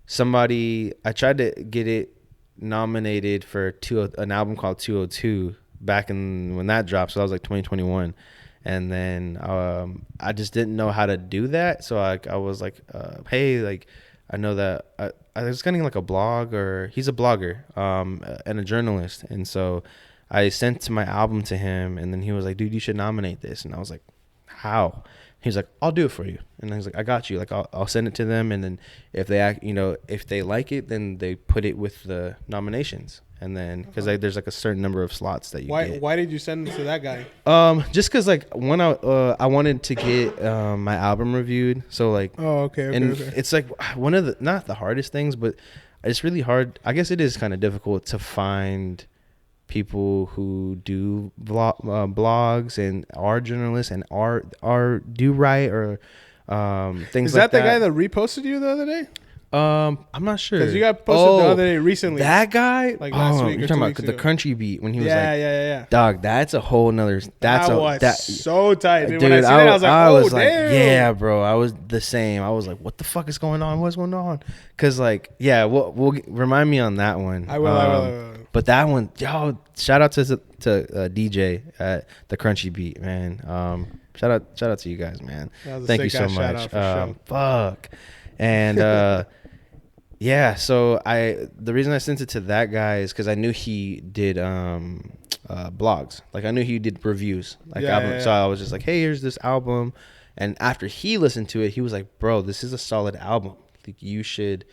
somebody, I tried to get it nominated for an album called 202 back in when that dropped. So that was like 2021. And then I just didn't know how to do that. So I was like, hey, like, I know that I was getting like a blog, or he's a blogger and a journalist. And so I sent my album to him, and then he was like, dude, you should nominate this. And I was like, how? He's like, I'll do it for you. And I was like, I got you. Like, I'll send it to them. And then if they if they like it, then they put it with the nominations. And then, because there's like a certain number of slots that you get. Why did you send it to that guy? Just because like when I wanted to get my album reviewed. So like, okay. It's like one of the, not the hardest things, but it's really hard. I guess it is kind of difficult to find people who do blogs and are journalists and are do write or things. Is that like the guy that reposted you the other day? I'm not sure, because you got posted the other day recently. That guy, like last week. You're or talking 2 about weeks the ago. Crunchy beat when he was yeah. Dog, that's a whole nother. That was so tight, dude. When I seen it, I was like, damn. yeah, bro. I was the same. I was like, what the fuck is going on? What's going on? Because like, yeah, we'll remind me on that one. I will. But that one, yo, shout out to DJ at the Crunchy beat, man. Shout out to you guys, man. Thank you so much. Fuck. And yeah, so the reason I sent it to that guy is because I knew he did blogs. Like, I knew he did reviews, like album. So I was just like, hey, here's this album. And after he listened to it, he was like, bro, this is a solid album. Like, you should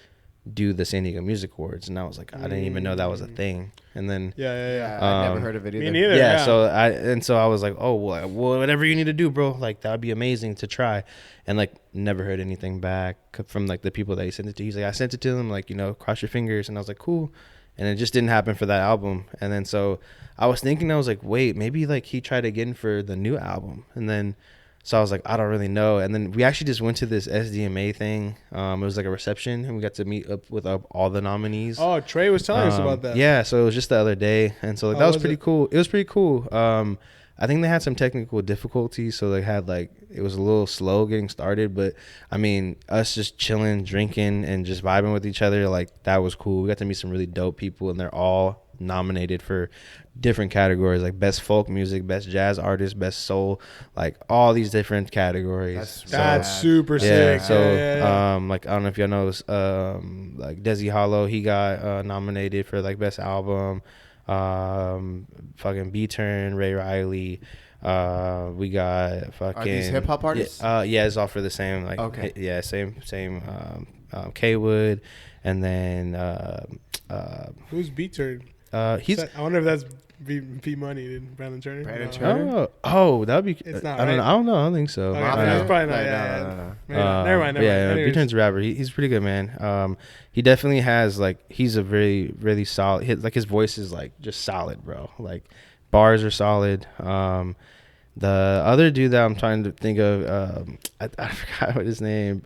do the San Diego Music Awards. And I was like, I didn't even know that was a thing. And then I never heard of it either. Me neither. Yeah, so I was like, oh, well, whatever you need to do, bro. Like, that would be amazing to try. And like, never heard anything back from like the people that he sent it to. He's like, I sent it to them, like, you know, cross your fingers. And I was like, cool. And it just didn't happen for that album. And then so I was thinking, I was like, wait, maybe like he tried again for the new album. And then so I was like, I don't really know. And then we actually just went to this SDMA thing. It was like a reception, and we got to meet up with all the nominees. Oh, Trey was telling us about that. Yeah, so it was just the other day, and so like, that was pretty cool. It was pretty cool. I think they had some technical difficulties, so they had like, it was a little slow getting started. But I mean, us just chilling, drinking, and just vibing with each other, like, that was cool. We got to meet some really dope people, and they're all nominated for different categories, like best folk music, best jazz artist, best soul, like all these different categories. That's super sick. So like, I don't know if y'all know, like Desi Hollow, he got nominated for like best album. Fucking B-Turn, Ray Riley, we got fucking. Are these hip hop artists? Yeah, it's all for the same, like, okay. Yeah, same K Wood, and then who's B-Turn? He's. I wonder if that's B Money, dude. Brandon Turner. Oh, that would be. It's not. I don't know. I don't think so. Okay, it's probably not. No. Never mind. Yeah, B-Turn's a rapper. He's pretty good, man. He definitely has, like, he's a very, really solid. His voice is like just solid, bro. Like, bars are solid. The other dude that I'm trying to think of, I forgot what his name.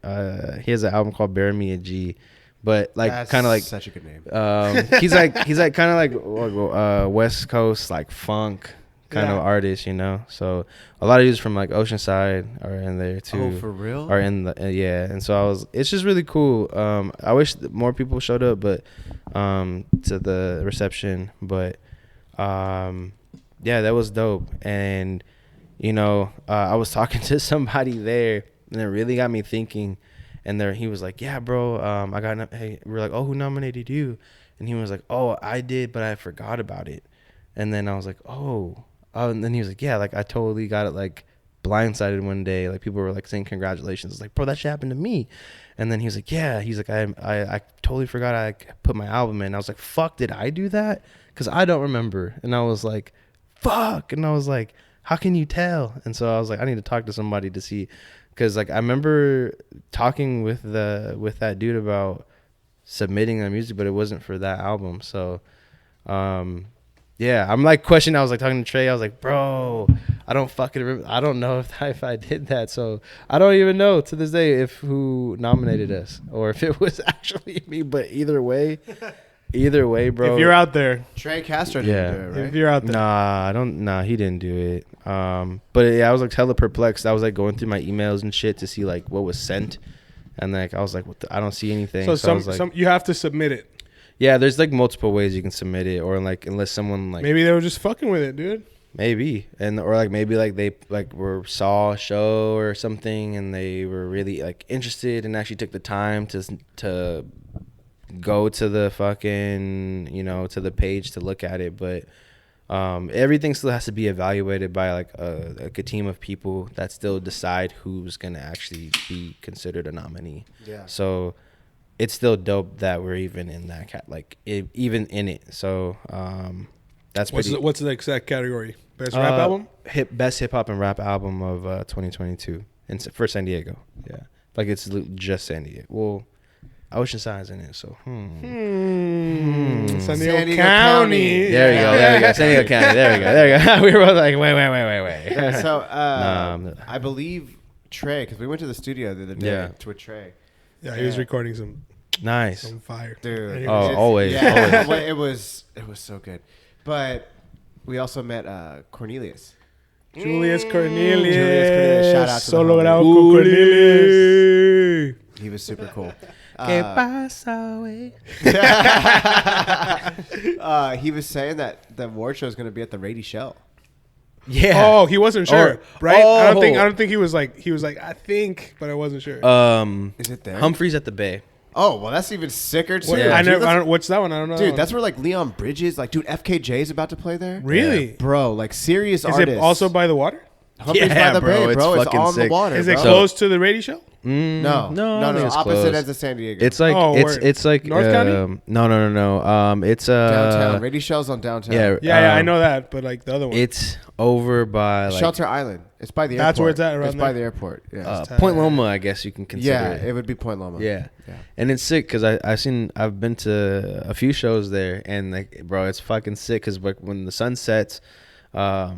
He has an album called "Bury Me a G." But like, kind of like, such a good name. He's like kind of like West Coast, like funk kind of artist, you know. So a lot of dudes from like Oceanside are in there too. Oh, for real? Are in the And so it's just really cool. I wish more people showed up, but to the reception. But yeah, that was dope. And I was talking to somebody there, and it really got me thinking. And he was like, yeah, bro, we're like, oh, who nominated you? And he was like, oh, I did, but I forgot about it. And then I was like, oh, and then he was like, yeah, like I totally got it like blindsided one day. Like people were like saying congratulations. I was like, bro, that shit happened to me. And then he was like, yeah, he's like, I totally forgot I put my album in. I was like, fuck, did I do that? Because I don't remember. And I was like, fuck. And I was like, how can you tell? And so I was like, I need to talk to somebody to see. Because like I remember talking with that dude about submitting the music, but it wasn't for that album. So yeah, I'm like questioning. I was like talking to Tre. I was like, bro, I don't fucking remember. I don't know if I did that. So I don't even know to this day if who nominated us or if it was actually me. But either way, bro. If you're out there, Tre Castro didn't do it, right? If you're out there, Nah, he didn't do it. But yeah, I was like hella perplexed. I was like going through my emails and shit to see like what was sent, and like I was like, I don't see anything. So I was like, some you have to submit it. Yeah, there's like multiple ways you can submit it, or like unless someone like maybe they were just fucking with it, dude. Maybe, or like maybe like they like saw a show or something, and they were really like interested and actually took the time to go to the fucking to the page to look at it. But everything still has to be evaluated by like a team of people that still decide who's gonna actually be considered a nominee. Yeah. So it's still dope that we're even in that even in it. So that's what's the exact category? Best rap album? Best hip hop and rap album of 2022 for San Diego. Yeah, like it's just San Diego. Well, Oceanside's in it, so San Diego County. There you go. San Diego County. There we go. We were both like, wait. Yeah, so I believe Tre, because we went to the studio the other day with Tre. Yeah, he was recording some fire, dude. Always. Yeah, always. it was so good. But we also met Cornelius. Julius Cornelius. Shout out to Solo Cornelius. He was super cool. Que pasa, wey? He was saying that the award show is going to be at the Rady Shell. Yeah. Oh, he wasn't sure, right? I don't think he was like I think, but I wasn't sure. Is it there? Humphrey's at the Bay. Oh, well, that's even sicker too. Yeah. I don't. What's that one? I don't know. Dude, that's where like Leon Bridges, like, dude, FKJ is about to play there. Really, yeah. Bro? Like serious is artists. It also by the water? Humphrey's by the Bay, bro. It's on the water. Is it close to the Radio Show? No. Opposite ends of San Diego. It's like it's like North County. No. It's downtown. Radio Shell's on downtown. Yeah, I know that, but like the other one, it's over by like Shelter Island. It's by the airport. That's where it's at. Around it's by the airport. Yeah. Point Loma, I guess you can consider. Yeah, it would be Point Loma. Yeah. And it's sick because I've been to a few shows there, and like, bro, it's fucking sick because like when the sun sets, the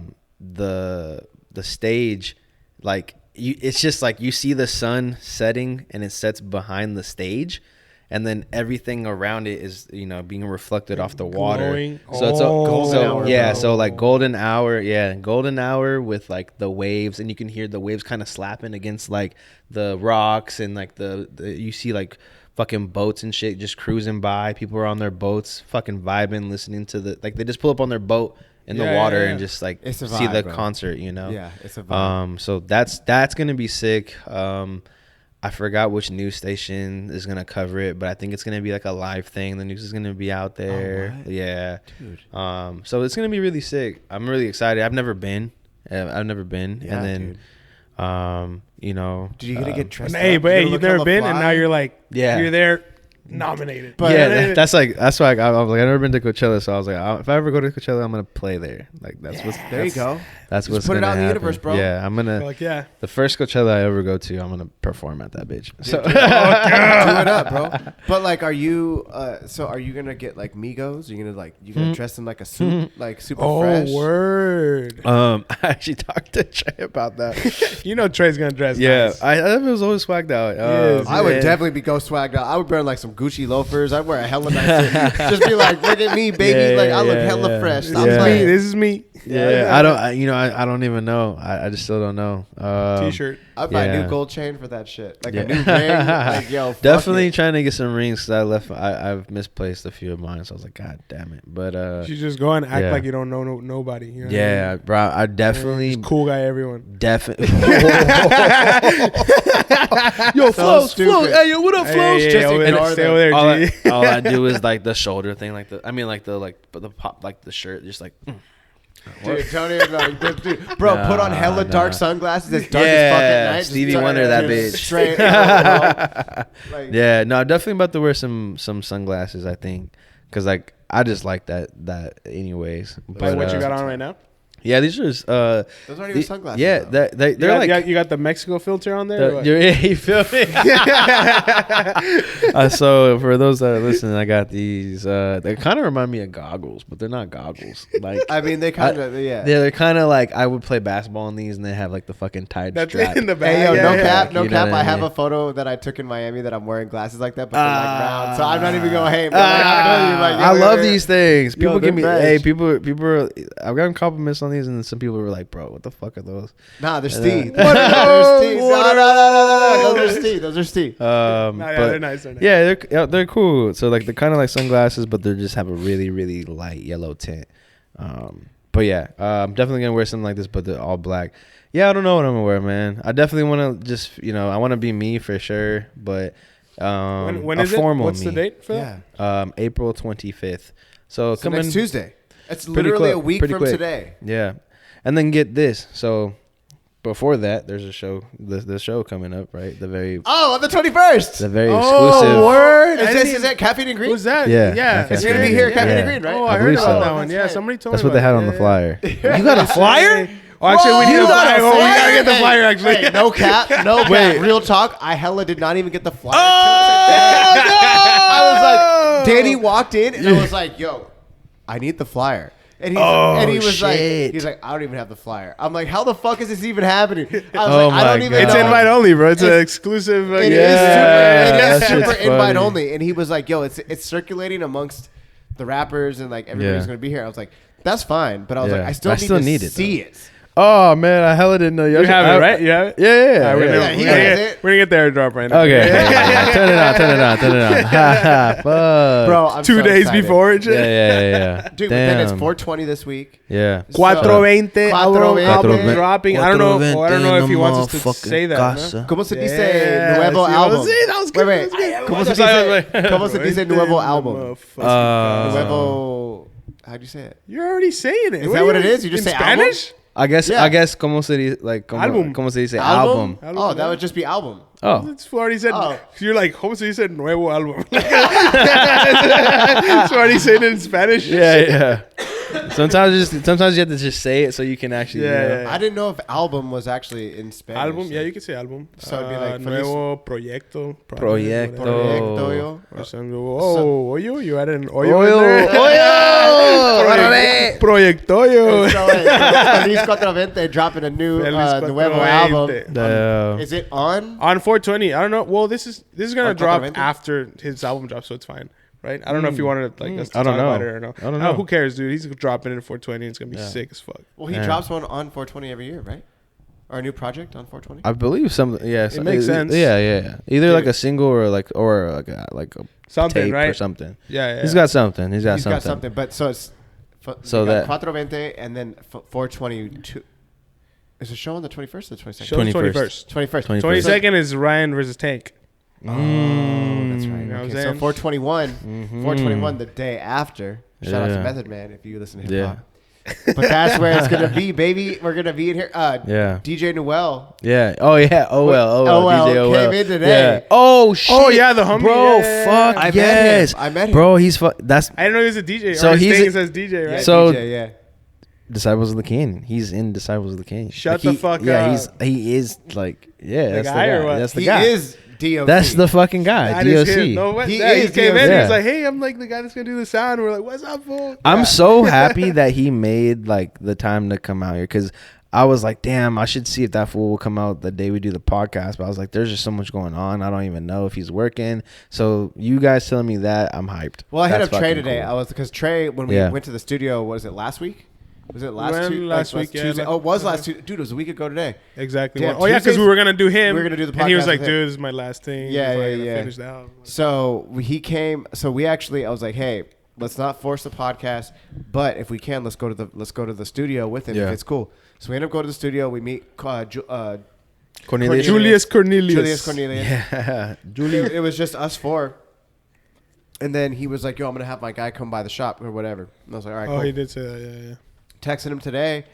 stage, like it's just like you see the sun setting and it sets behind the stage, and then everything around it is being reflected off the water. Glowing. So it's a golden hour. Yeah, so like golden hour with like the waves, and you can hear the waves kind of slapping against like the rocks, and like the you see like fucking boats and shit just cruising by. People are on their boats fucking vibing, listening to they just pull up on their boat in the water and just like it's a vibe, see the bro. concert, Yeah, it's a vibe. So that's gonna be sick. I forgot which news station is gonna cover it, but I think it's gonna be like a live thing. The news is gonna be out there. Oh, what? Yeah, dude. So it's gonna be really sick. I'm really excited. I've never been. Yeah, and then, Did you get dressed up? Hey, but you've never been, and now you're like, you're there. Nominated, but that's why I was like, I've never been to Coachella, so I was like, if I ever go to Coachella, I'm gonna play there. Like that's there you go. That's just what's put it out in the happen. universe, bro. Yeah, I'm gonna. Like, the first Coachella I ever go to, I'm gonna perform at that bitch. So do it up, bro. But like, are you? So are you gonna get like Migos? Are you gonna dress in like a suit, like super fresh? Oh, word. I actually talked to Tre about that. Tre's gonna dress. Yeah, nice. I was always swagged out. I would definitely be swagged out. I would wear like some some Gucci loafers. I wear a hella nice. Just be like, look at me, baby. Like I look hella fresh. Stop playing. This is me. Yeah, I don't even know. I just still don't know. T-shirt. I'd buy a new gold chain for that shit. Like a new ring. Like, yo, definitely trying to get some rings because I've misplaced a few of mine. So I was like, God damn it. But you just go and act like you don't know nobody. You know yeah, what I mean? bro. I definitely cool guy. Everyone. Definitely. Yo, Flowz. Hey, yo, what up, Flowz? Just ignore them. All I do is like the shoulder thing, like the pop, like the shirt, just like. Dude, Tony was like, dude, bro, put on hella dark sunglasses. It's dark as fuck at night. Stevie Wonder, that bitch. Straight. Yeah, no, I'm definitely about to wear some sunglasses. I think, cause like I just like that anyways. But what you got on right now? Yeah, these are those aren't even sunglasses. Yeah, they're you got the Mexico filter on there. You feel me? So for those that are listening, I got these. They kind of remind me of goggles, but they're not goggles. Like I mean, they kind of they're kind of like I would play basketball in these, and they have like the fucking tied strap. In the back. Hey, yo, no cap. I have a photo that I took in Miami that I'm wearing glasses like that, but they're like round. So I'm not even going hey. I love these things. People give me people. I've gotten compliments on these, and some people were like, "Bro, what the fuck are those?" Nah, they're Steve. Those are Steve. They're nice. Yeah, they're cool. So like they're kind of like sunglasses, but they just have a really really light yellow tint. But yeah, I'm definitely gonna wear something like this, but they're all black. Yeah, I don't know what I'm gonna wear, man. I definitely want to just I want to be me for sure, but when is it? What's the date for that? April 25th. So come next Tuesday. It's literally a week from today. Yeah. And then get this. So before that, there's a show, the show coming up, right? On the 21st. The very exclusive. Word. Is that Caffeine and Green? Who's that? Yeah. It's going to be here, Caffeine and Green, right? Oh, I heard about that one. That's Yeah, right. somebody told me. That's what they had on the flyer. You got a flyer? Oh, actually, we need a flyer. flyer? We gotta get the flyer. Actually, Hey, no cap. Real talk. I hella did not even get the flyer. I was like, Danny walked in and I was like, yo, I need the flyer. And he was like, I don't even have the flyer. I'm like, how the fuck is this even happening? I was like, I don't even know. It's invite only, bro. It's an exclusive. It is super invite only. And he was like, yo, it's circulating amongst the rappers and like everybody's going to be here. I was like, that's fine. But I was like, I still need to see it. Oh man, I hella didn't know. You have it, right? You have it? Yeah. We're gonna get the airdrop right now. Okay. Turn it on. Fuck. Bro, I'm 2 days excited. before it. Yeah. Dude, but then it's 420 this week. Yeah. Flxwz album Flxwz. dropping. I don't know if he wants us to say that. No? ¿Cómo se dice nuevo album? Wait. ¿Cómo se dice nuevo album? Nuevo. How'd you say it? You're already saying it. Is that what it is? You just say Spanish? Album? I guess como se dice Album. como se dice album. Oh, that would just be album. Oh. That's what he said. You're like, ¿cómo se dice nuevo álbum? That's what he said in Spanish. Yeah. Sometimes you have to just say it so you can actually. Yeah. I didn't know if album was actually in Spanish. Album, yeah, you can say album. So it'd be like nuevo proyecto. Proyecto. Or something. Oh, oyo, you added an oyo in there. Proyectoyo. Feliz 420 dropping a new nuevo album. Is it on 420? I don't know. Well, this is gonna On drop 420? after his album drops, so it's fine. Right? I don't know if you wanted us to I don't talk know. about it or no. I don't know. Who cares, dude? He's dropping it at 420. It's gonna be sick as fuck. Well, he drops one on 420 every year, right? Or a new project on 420? I believe something. Yeah, it makes sense. Yeah. Either like a single or like a Something, tape right? or something. Yeah. He's got something. He's got something. But so it's so that 420 and then 422. Is the show on the 21st or the 22nd? Show's 21st. 21st. 22nd is Ryan versus Tank. Oh, that's right. You know what I'm Okay, so saying? 421 the day after. Shout out to Method Man if you listen to hip hop. Yeah. But that's where it's gonna be, baby. We're gonna be in here. DJ Noel. Yeah. Oh yeah. DJ OL came in today. Yeah. Oh shit. Oh yeah, the homie. Bro, Yeah. fuck. I met him. Bro, he's that's. I didn't know he was a DJ. So His he's thing a- says DJ, right? So- DJ, yeah. Disciples of the King. He's in Disciples of the King. Shut the fuck Yeah, up. he is like that's guy the or guy. what? That's the He guy. is DOC. That's the fucking guy. That is him. DOC. No, what? He Yeah, he is came in. DOC. He Yeah. was like, "Hey, I'm like the guy that's gonna do the sound." We're like, "What's up, fool?" I'm so happy that he made like the time to come out here because I was like, damn, I should see if that fool will come out the day we do the podcast. But I was like, there's just so much going on. I don't even know if he's working. So you guys telling me that, I'm hyped. Well, I hit up Tre today. Cool. Because Tre, when we went to the studio, was it last week? Was it last Tuesday? Last week, yeah. Tuesday? Oh, it was last Tuesday. Dude, it was a week ago today. Exactly. Damn, because we were going to do him. We were going to do the podcast. And he was like, dude, this is my last thing. Yeah. Finish the album. So he came. So we actually, I was like, hey, let's not force the podcast. But if we can, let's go to the studio with him if it's cool. So we end up going to the studio. We meet Cornelius. Julius Cornelius. Yeah. It was just us four. And then he was like, yo, I'm going to have my guy come by the shop or whatever. And I was like, all right, cool. Oh, he did say that. Yeah. Texted him today,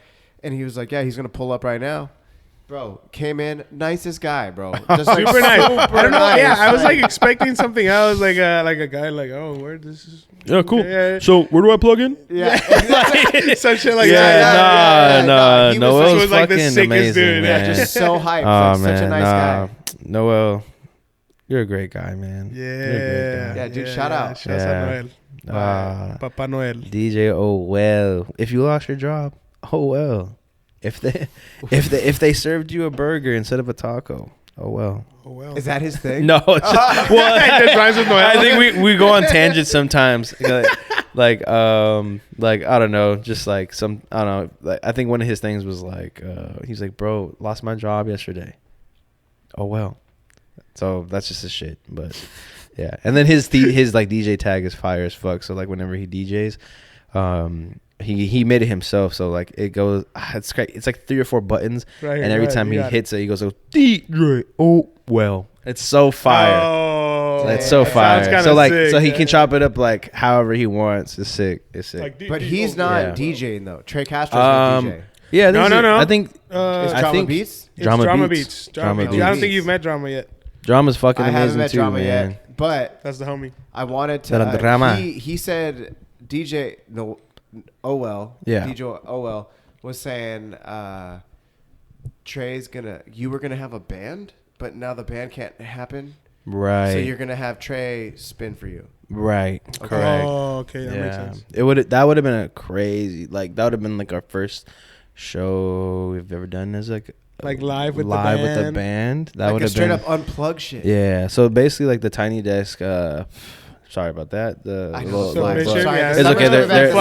and he was like, yeah, he's going to pull up right now. Bro, came in, nicest guy, bro. Just like super nice. I don't know. Nice. Yeah, I was like expecting something else, like a guy, like, oh, where this is. Yeah, cool. Yeah. So where do I plug in? Yeah, some shit like that. Nah. Noel was like the fucking sickest amazing, dude. man. Yeah, just so hyped. Oh, Like, such a nice guy. Noel, you're a great guy, man. Yeah, dude. Shout out. Shout out Noel. Papa Noel. DJ. Oh well. If you lost your job, oh well. If they served you a burger instead of a taco, oh well. Is that his thing? No. It's just, I think we go on tangents sometimes. Like I don't know, just like some, I don't know. Like, I think one of his things was like, he's like, bro, lost my job yesterday. Oh well. So that's just his shit. But yeah, and then his like DJ tag is fire as fuck. So like whenever he DJs, he made it himself. So like it goes, it's great. It's like 3 or 4 buttons, and every time he hits it, he goes, DJ. Oh well, it's so fire. Oh, it's so fire. So like, sick, so he can chop it up like however he wants. It's sick. It's sick. Like, but he's not DJing though. Tre Castro's DJ. Yeah. No. I think it's Drama Beats. Drama Beats. I don't think you've met Drama yet. Drama's fucking amazing haven't met too, Drama man. yet, but that's the homie. I wanted to. Drama. He said DJ OL. Yeah. DJ OL was saying you were gonna have a band, but now the band can't happen. Right. So you're gonna have Tre spin for you. Right. Okay. Correct. Oh, okay, that makes sense. That would have been a crazy, like that would have been like our first show we've ever done as like live with the band. That would have straight been up unplug shit. Yeah. So basically like the tiny desk. Sorry about that. It's okay. They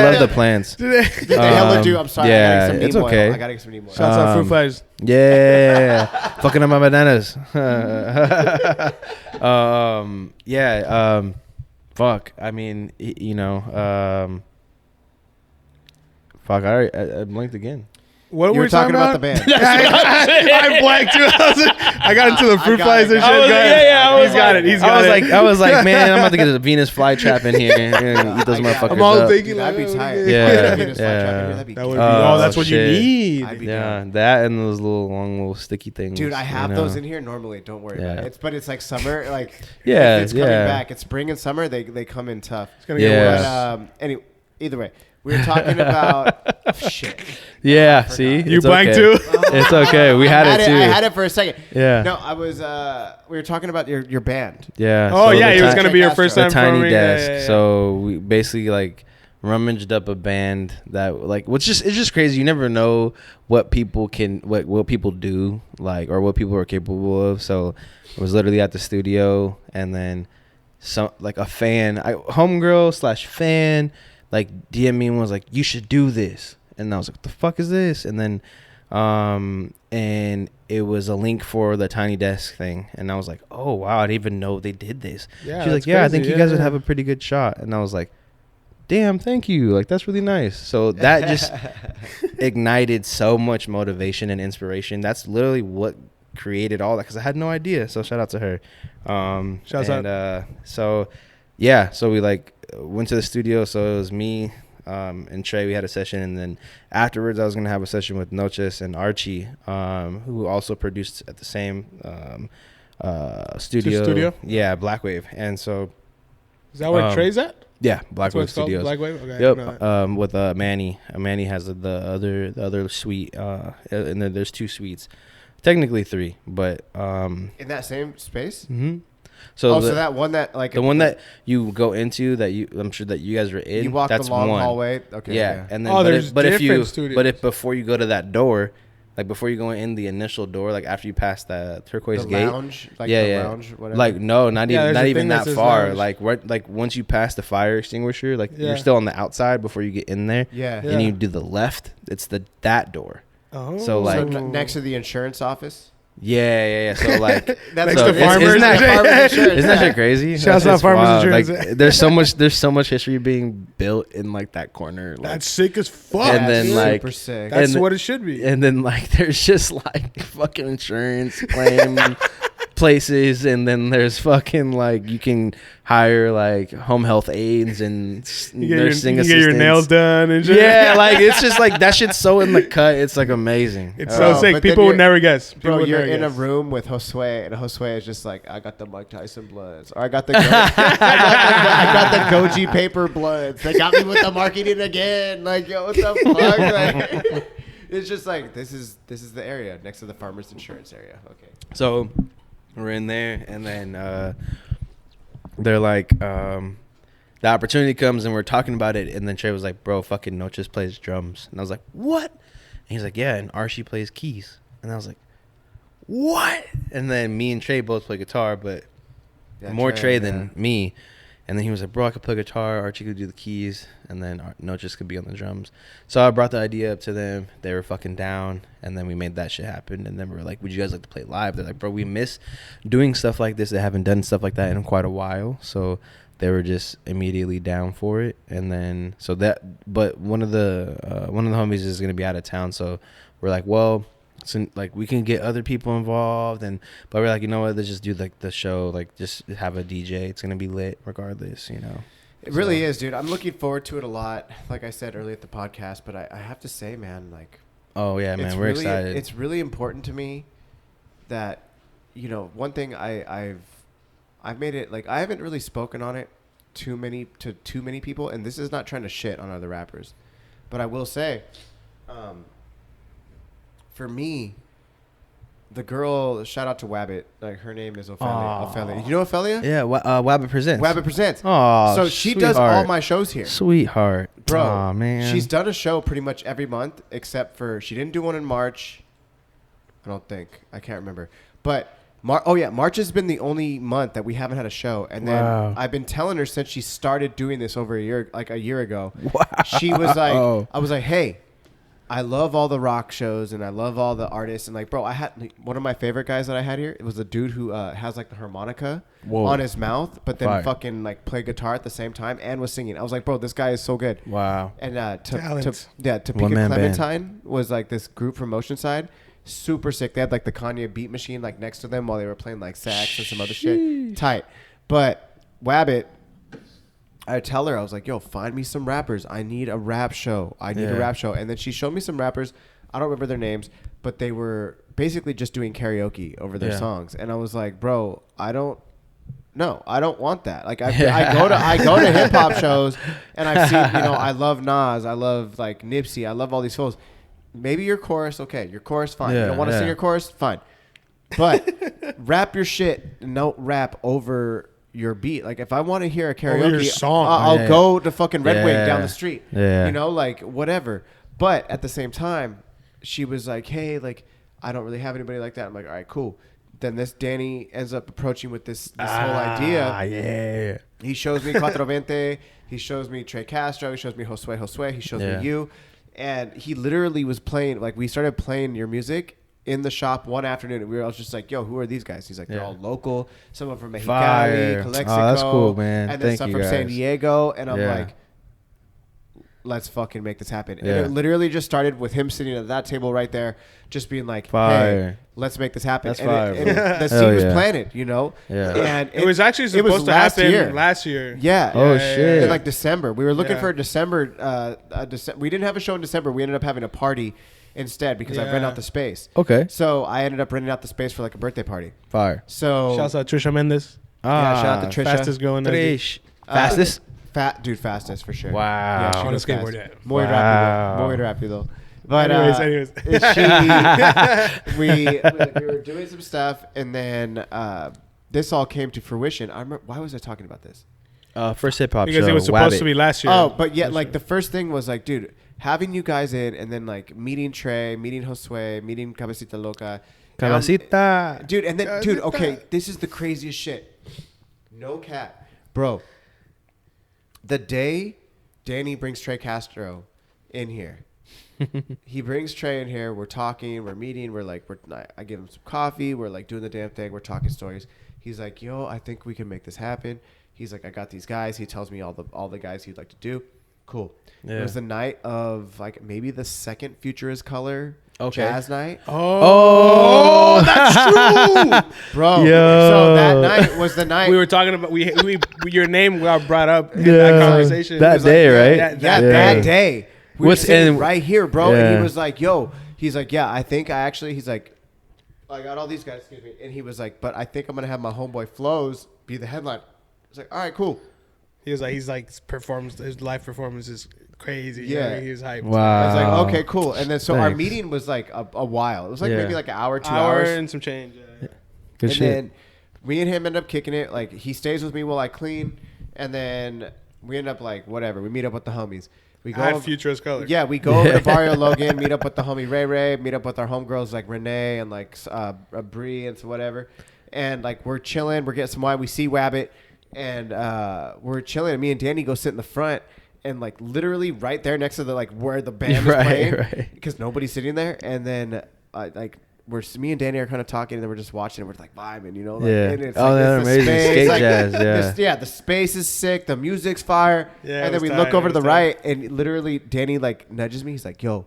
love the plants. They hella do. I'm sorry. Yeah, I gotta get it's some okay. I gotta get some neem oil. Shouts out Flwz. Yeah, fucking up my bananas. Fuck. I mean, fuck. I blinked again. What you were talking about the band. I blanked too. I got into the fruit flies and shit. I was like, man, I'm about to get a Venus flytrap in here and eat those motherfuckers I'm all up. thinking I'd be tired. Yeah. Venus flytrap in here, that's what you need. Yeah, that and those long little sticky things. Dude, I have those in here normally. Don't worry about it. But it's like summer. Like yeah, it's coming back. It's spring and summer. They come in tough. It's gonna get worse. But anyway, either way. We were talking about shit. Yeah, see, you blanked too. It's okay. We had it too. I had it for a second. Yeah. No, I was. We were talking about your band. Yeah. Oh yeah, it was gonna be your first time. The tiny desk. Yeah. So we basically like rummaged up a band that like, it's just crazy. You never know what people what people do like or what people are capable of. So it was literally at the studio, and then some like a fan, homegirl / fan. Like DM me and was like, you should do this, and I was like, what the fuck is this? And then and it was a link for the tiny desk thing, and I was like, oh wow, I didn't even know they did this. Yeah, she's like, yeah, crazy. I think you guys would have a pretty good shot. And I was like, damn, thank you, like that's really nice. So that just ignited so much motivation and inspiration. That's literally what created all that, because I had no idea. So shout out to her. Shouts out. So yeah, so we like went to the studio. So it was me and Tre. We had a session, and then afterwards I was gonna have a session with Noches and Archie, who also produced at the same studio. Yeah, Blackwave. And so is that where Tre's at? Yeah, Blackwave Studios. Blackwave. Okay. Yep. With Manny. Manny has the other suite, and then there's 2 suites, technically 3, but in that same space. Mm-hmm. So so that one that like the one that you go into that I'm sure that you guys were in. You walk that's the long one. hallway. Okay. Yeah, and then but if before you go to that door, like before you go in the initial door, like after you pass the turquoise gate, lounge, lounge, whatever. Like no, not even that far. Lounge. Like once you pass the fire extinguisher, like you're still on the outside before you get in there. Yeah. And you do the left. It's that door. Oh. So like next to the insurance office. Yeah. So like that's the farmers. Isn't that shit crazy? Shouts out farmers insurance. Like there's so much history being built in like that corner. Like, that's sick as fuck. And then like super sick. That's what it should be. And then like there's just like fucking insurance claim places, and then there's fucking like you can hire like home health aides and nursing assistants. Get your nails done and shit. Yeah, like it's just like that shit's so in the cut. It's like amazing. It's so sick. People would never guess. You're in a room with Josuė, and Josuė is just like, I got the Mike Tyson bloods, or I got the I got the Goji paper bloods. They got me with the marketing again. Like, yo, what the fuck? Like, it's just like this is the area next to the farmers insurance area. Okay. So we're in there, and then they're like, the opportunity comes, and we're talking about it, and then Trey was like, bro, fucking Noches plays drums. And I was like, what? And he's like, yeah, and Archie plays keys. And I was like, what? And then me and Trey both play guitar, but more Trey than me. And then he was like, bro, I could play guitar, Archie could do the keys, and then Noches could be on the drums. So I brought the idea up to them. They were fucking down, and then we made that shit happen. And then we were like, would you guys like to play live? They're like, bro, we miss doing stuff like this. They haven't done stuff like that in quite a while. So they were just immediately down for it. And then but one of the homies is going to be out of town. So we're like, well, so like we can get other people involved, but we're like, you know what, let's just do like the show, like just have a DJ. It's gonna be lit regardless, you know. It really is, dude. I'm looking forward to it a lot. Like I said earlier at the podcast, but I have to say, man, like, oh yeah, man, we're excited. It's really important to me that, you know, one thing I've made it like I haven't really spoken on it too many people, and this is not trying to shit on other rappers, but I will say, for me, the girl, shout out to Wabbit, like her name is Ophelia. You know Ophelia? Yeah, Wabbit Presents. Wabbit Presents. Oh, so she does all my shows here. Sweetheart. Bro, oh, man. She's done a show pretty much every month, except for she didn't do one in March. I don't think. I can't remember. But March has been the only month that we haven't had a show. And then I've been telling her since she started doing this over a year ago. Wow. She was like, I was like, hey, I love all the rock shows and I love all the artists. And like, bro, I had one of my favorite guys that I had here. It was a dude who has like the harmonica on his mouth, but then fucking like play guitar at the same time and was singing. I was like, bro, this guy is so good. Wow. And Topeka Clementine was like this group from Oceanside. Super sick. They had like the Kanye beat machine like next to them while they were playing like sax and some other shit. Tight. But Wabbit, I tell her, I was like, yo, find me some rappers. I need a rap show. I need a rap show. And then she showed me some rappers. I don't remember their names, but they were basically just doing karaoke over their songs. And I was like, bro, I don't want that. Like I go to hip hop shows and I've seen, you know, I love Nas. I love like Nipsey. I love all these folks. Maybe your chorus, okay. Your chorus, fine. You don't want to sing your chorus, fine. But rap your shit and don't rap over your beat. Like if I want to hear a karaoke song, I'll go to fucking Red Wing down the street. You know, like whatever. But at the same time, she was like, hey, like I don't really have anybody like that. I'm like, all right, cool. Then this Danny ends up approaching with this whole idea. Yeah. He shows me Blvd. He shows me Tre Castro. He shows me Josuė. He shows me you. And he literally was playing, like we started playing your music in the shop one afternoon, and I was just like, yo, who are these guys? He's like, they're all local. Some are from Mexicali, Calexico. Oh, that's cool, man. And then some from San Diego. And I'm like, let's fucking make this happen. And it literally just started with him sitting at that table right there, just being like, hey, let's make this happen. That's the seed was planted, you know? Yeah. And it was actually supposed to happen last year. Yeah. Oh, shit. In like December. We were looking for December. We didn't have a show in December. We ended up having a party instead because I rented out the space. Okay. So I ended up renting out the space for like a birthday party. Fire. So shouts out Trisha Mendes. Shout out to Trisha. Fastest going. Fastest? Fastest for sure. Wow. Yeah, on a skateboard, yeah. Muy rápido. But anyways. we were doing some stuff, and then this all came to fruition. I remember, why was I talking about this? First hip hop show. Because it was supposed to be last year. Oh, but yeah, like the first thing was like, dude, having you guys in and then like meeting Tre, meeting Josuė, meeting Cabecita Loca. Cabecita. Dude, and then, dude, okay, this is the craziest shit. No cap. Bro, the day Danny brings Tre Castro in here, he brings Tre in here. We're talking, we're meeting, I give him some coffee. We're like doing the damn thing. We're talking stories. He's like, yo, I think we can make this happen. He's like, I got these guys. He tells me all the guys he'd like to do. Cool. Yeah. It was the night of like maybe the second Future is Color jazz night. Oh, that's true, bro. Yo. So that night was the night we were talking about. We your name got brought up in that conversation that day, like, right? That day. We were sitting right here, bro. Yeah. And he was like, yo. He's like, yeah. He's like, I got all these guys. Excuse me. And he was like, but I think I'm gonna have my homeboy Flowz be the headline. I was like, all right, cool. He's like his live performance is crazy. Yeah, he was hyped. Wow. I was like, okay, cool. And then so our meeting was like a while. It was like maybe like an hour, 2 hours, and some change. Yeah. Good and shit. then me and him end up kicking it. Like he stays with me while I clean, and then we end up like whatever. We meet up with the homies. We go at Future is Color. Yeah, we go over to Barrio Logan, meet up with the homie Ray, meet up with our homegirls like Renee and like Bree and so whatever. And like we're chilling, we're getting some wine. We see Wabbit. And we're chilling, and me and Danny go sit in the front, and like literally right there next to the like where the band is playing, because nobody's sitting there. And then like me and Danny are kind of talking, and then we're just watching, and we're like vibing, you know? Like, yeah. And it's they're amazing. Skate like, jazz. Yeah. The space is sick. The music's fire. Yeah. And then we look over to the right, and literally Danny like nudges me. He's like, "Yo,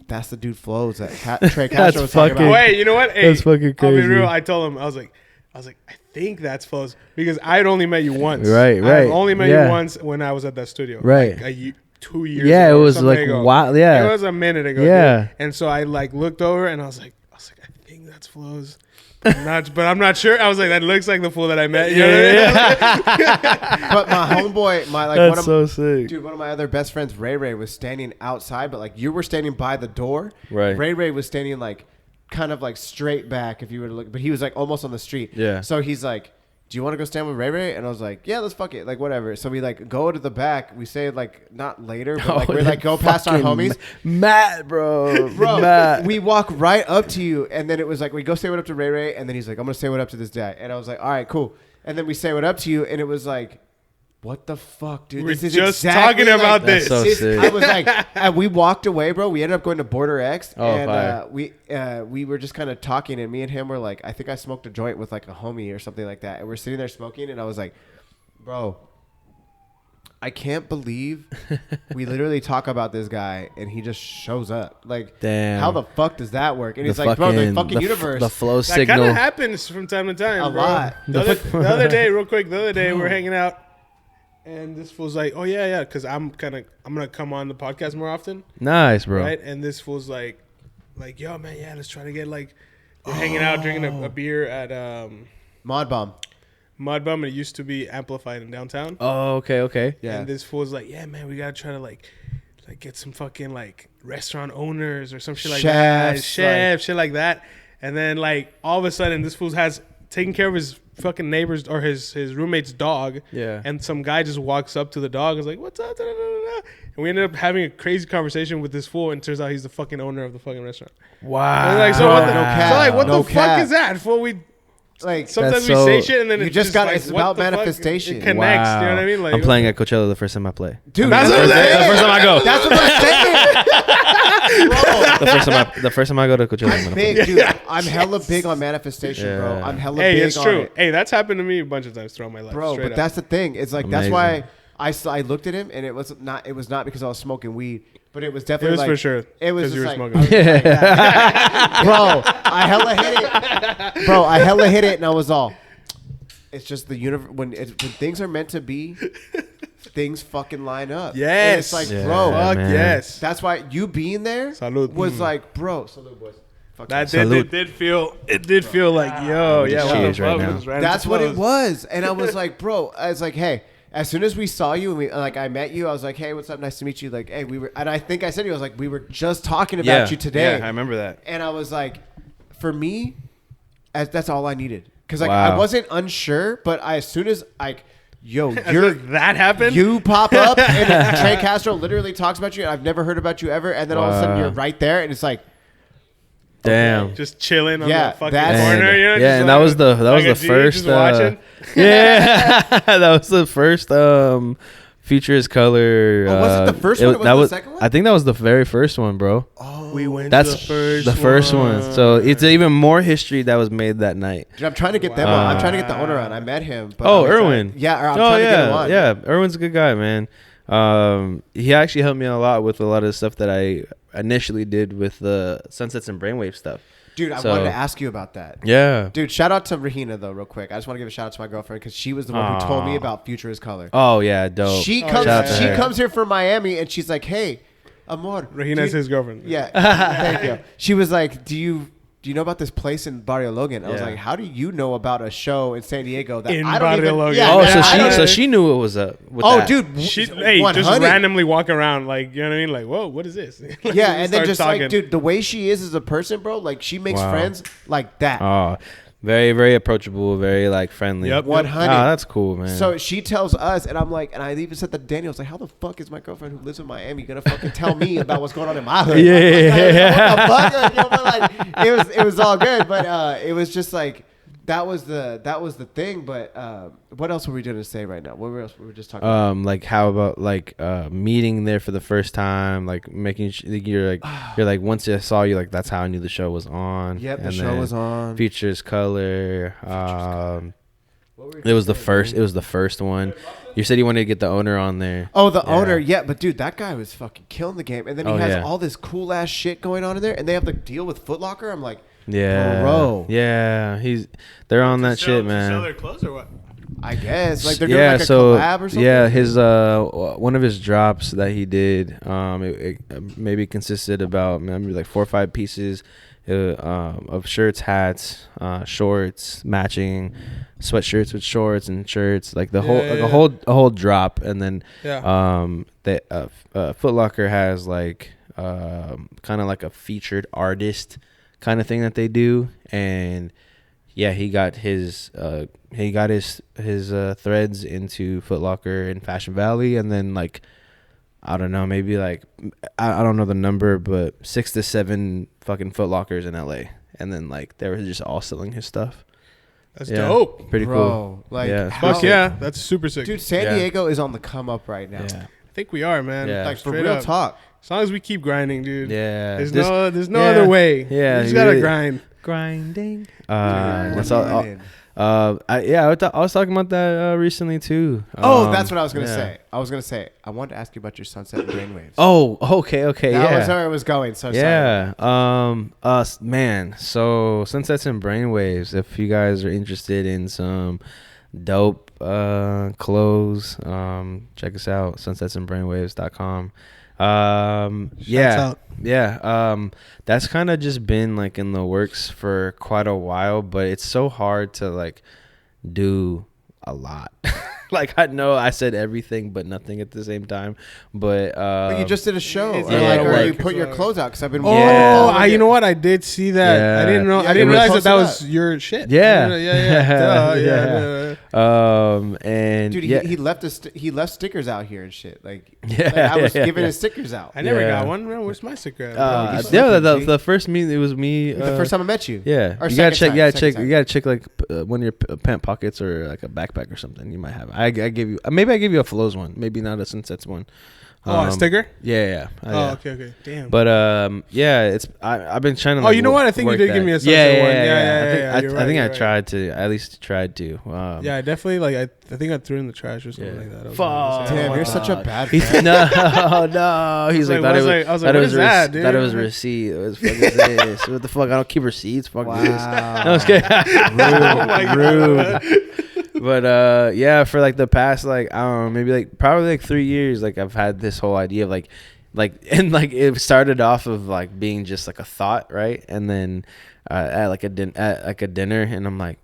that's the dude Flowz that Tre Castro was talking about." Wait, you know what? Hey, that's fucking crazy. I'll be real. I told him I was like, I think that's Flowz because I had only met you once. Right. I only met you once when I was at that studio. Right. Like 2 years. Yeah, ago it was like wow. Yeah, it was a minute ago. Yeah. Dude. And so I like looked over and I was like, I think that's Flowz. But I'm not sure. I was like, that looks like the fool that I met. You know what I mean? But my homeboy, that's so sick. Dude, one of my other best friends, Ray, was standing outside, but like you were standing by the door. Right. Ray was standing like kind of like straight back if you were to look, but he was like almost on the street. Yeah. So he's like, do you want to go stand with Ray? And I was like, yeah, let's fuck it. Like, whatever. So we like go to the back. We say like not later, but like we're like go past our homies. Matt, bro. Matt. We walk right up to you. And then it was like, we go say what up to Ray. And then he's like, I'm going to say what up to this guy. And I was like, all right, cool. And then we say what up to you. And it was like, what the fuck, dude? We're this is just exactly talking about this. this. So sick. I was like, and we walked away, bro. We ended up going to Border X, fire. we were just kind of talking, and me and him were like, I think I smoked a joint with like a homie or something like that, and we're sitting there smoking, and I was like, bro, I can't believe we literally talk about this guy, and he just shows up. Like, damn, how the fuck does that work? And he's like, bro, the fucking universe, the flow that signal, kind of happens from time to time, a bro. lot. The other day, real quick, we're hanging out. And this fool's like, oh, yeah, because I'm going to come on the podcast more often. Nice, bro. Right? And this fool's like, yo, man, yeah, let's try to get, like, we're hanging out, drinking a beer at Mod Bomb. It used to be Amplified in downtown. Oh, okay. Yeah. And this fool's like, yeah, man, we got to try to, like get some fucking, like, restaurant owners or some shit like that. Chefs, shit like that. And then, like, all of a sudden, this fool has taken care of his fucking neighbor's or his roommate's dog. Yeah. And some guy just walks up to the dog and is like, what's up? And we ended up having a crazy conversation with this fool, and it turns out he's the fucking owner of the fucking restaurant. Wow. Like, so what the fuck is that? Fool, we like sometimes we say shit and then you just got like, it's about what manifestation. It connects, you know what I mean? Like, I'm playing at Coachella the first time I play. Dude, that's what I'm saying. The first time I go. That's what I'm saying. Bro. The first time I go to Coachella, I'm big, dude. I'm hella big on manifestation, bro. I'm hella big it's on true. it. Hey, that's happened to me a bunch of times throughout my life, bro. But that's the thing. It's like Amazing. that's why I looked at him, and it was not because I was smoking weed, but it was definitely for sure. It was you were like, smoking. Bro, I hella hit it, and I was all. It's just the universe when things are meant to be. Things fucking line up. Yes. And it's like, bro. Fuck yes. That's why you being there Salud. was like, bro. Salud, boys. That did feel like, yo, cheers right now. That's what it was. And I was like, bro, I was like, hey, as soon as we saw you and I met you, I was like, hey, what's up? Nice to meet you. Like, hey, and I think I said to you, I was like, we were just talking about you today. Yeah, I remember that. And I was like, for me, that's all I needed. Because like I wasn't unsure, but as soon as like, yo, that happened. You pop up and Tre Castro literally talks about you. And I've never heard about you ever, and then all of a sudden you're right there, and it's like, damn, okay. Just chilling on the fucking corner. And that was the first. Yeah, that was the first. Future is Color. Oh, was it the first one? That was the second one? I think that was the very first one, bro. Oh, we went. That's to the first one. So it's even more history that was made that night. Dude, I'm trying to get them on. I'm trying to get the owner on. I met him. But Erwin. I'm trying to get him on. Yeah, Erwin's a good guy, man. He actually helped me a lot with a lot of the stuff that I initially did with the Sunsets and Brainwave stuff. Dude, I wanted to ask you about that. Yeah. Dude, shout out to Rahina, though, real quick. I just want to give a shout out to my girlfriend because she was the one who told me about Future is Color. Oh, yeah, dope. She comes here from Miami, and she's like, hey, amor. Rahina's his girlfriend. Yeah. Thank you. She was like, do you know about this place in Barrio Logan? I was like, how do you know about a show in San Diego that I don't even... Logan. Yeah, so she knew it was up with that. Dude. She just randomly walk around, like, you know what I mean? Like, whoa, what is this? Like, yeah, and then just talking. Like, dude, the way she is as a person, bro, like, she makes friends like that. Oh, very, very approachable, very, like, friendly. Yep. 100. Oh, that's cool, man. So she tells us, and I'm like, and I even said that to Daniel, I was like, how the fuck is my girlfriend who lives in Miami gonna fucking tell me about what's going on in my hood? Yeah. What the fuck? Like, it was all good, but it was just like, that was the thing. But what else were we gonna say right now? What else were we just talking about? Like, how about like meeting there for the first time, like making you're like once I saw you, like that's how I knew the show was on. Yep, the show was on. Future is Color. It was the first one. You said you wanted to get the owner on there. Oh, the owner, yeah. But dude, that guy was fucking killing the game. And then he has all this cool ass shit going on in there, and they have the deal with Foot Locker. I'm like, bro. Yeah, they're on that shit, man. Sell their clothes or what? I guess like they're doing like a collab or something. Yeah, his one of his drops that he did, it maybe consisted about maybe like 4 or 5 pieces of shirts, hats, shorts, matching sweatshirts with shorts and shirts, like the a whole drop, and then Foot Locker has like kind of like a featured artist kind of thing that they do, and he got his threads into Foot Locker in Fashion Valley, and then like I don't know, maybe like I don't know the number, but 6 to 7 fucking Foot Lockers in LA, and then like they were just all selling his stuff. That's dope. Pretty cool. Like, fuck yeah, that's super sick. Dude, San Diego is on the come up right now. Yeah. I think we are, man. Yeah. Like for real talk. As long as we keep grinding, dude. Yeah. There's no other way. Yeah. You just gotta grind. Grinding. That's all. I was talking about that recently too. That's what I was gonna say. I wanted to ask you about your Sunset and Brainwaves. Oh, okay. That was where it was going. So yeah. Man. So Sunsets and Brainwaves. If you guys are interested in some dope clothes, check us out. sunsetsandbrainwaves.com. That's kind of just been like in the works for quite a while, but it's so hard to like do a lot. Like I know I said everything but nothing at the same time, but you just did a show, or you put your clothes out because I've been. You know what? I did see that. Yeah. I didn't know. I didn't realize that was your shit. Yeah, and dude, he left stickers out here and shit. Like I was giving his stickers out. I never got one. Man, where's my sticker at? The first meet, it was me. The first time I met you. Yeah, or you gotta check. You gotta check like one of your pant pockets or like a backpack or something. You might have. I gave you a Flowz one, maybe not a Sunsets one. A sticker? Yeah. Okay. Damn. But I've been trying to. You know what? I think you did give me a Sunset one. Yeah. I think I tried to. At least tried to. I definitely like. I think I threw it in the trash or something like that. Fuck. Damn, you're such a bad fan. No. He's like, what is that, dude? Thought it was a receipt. It was fucking this. What the fuck? I don't keep receipts. Fuck this. No, it's good. Rude. But for like the past like I don't know, maybe like probably like 3 years, like I've had this whole idea of like it started off of like being just like a thought, right? And then at a dinner, and I'm like,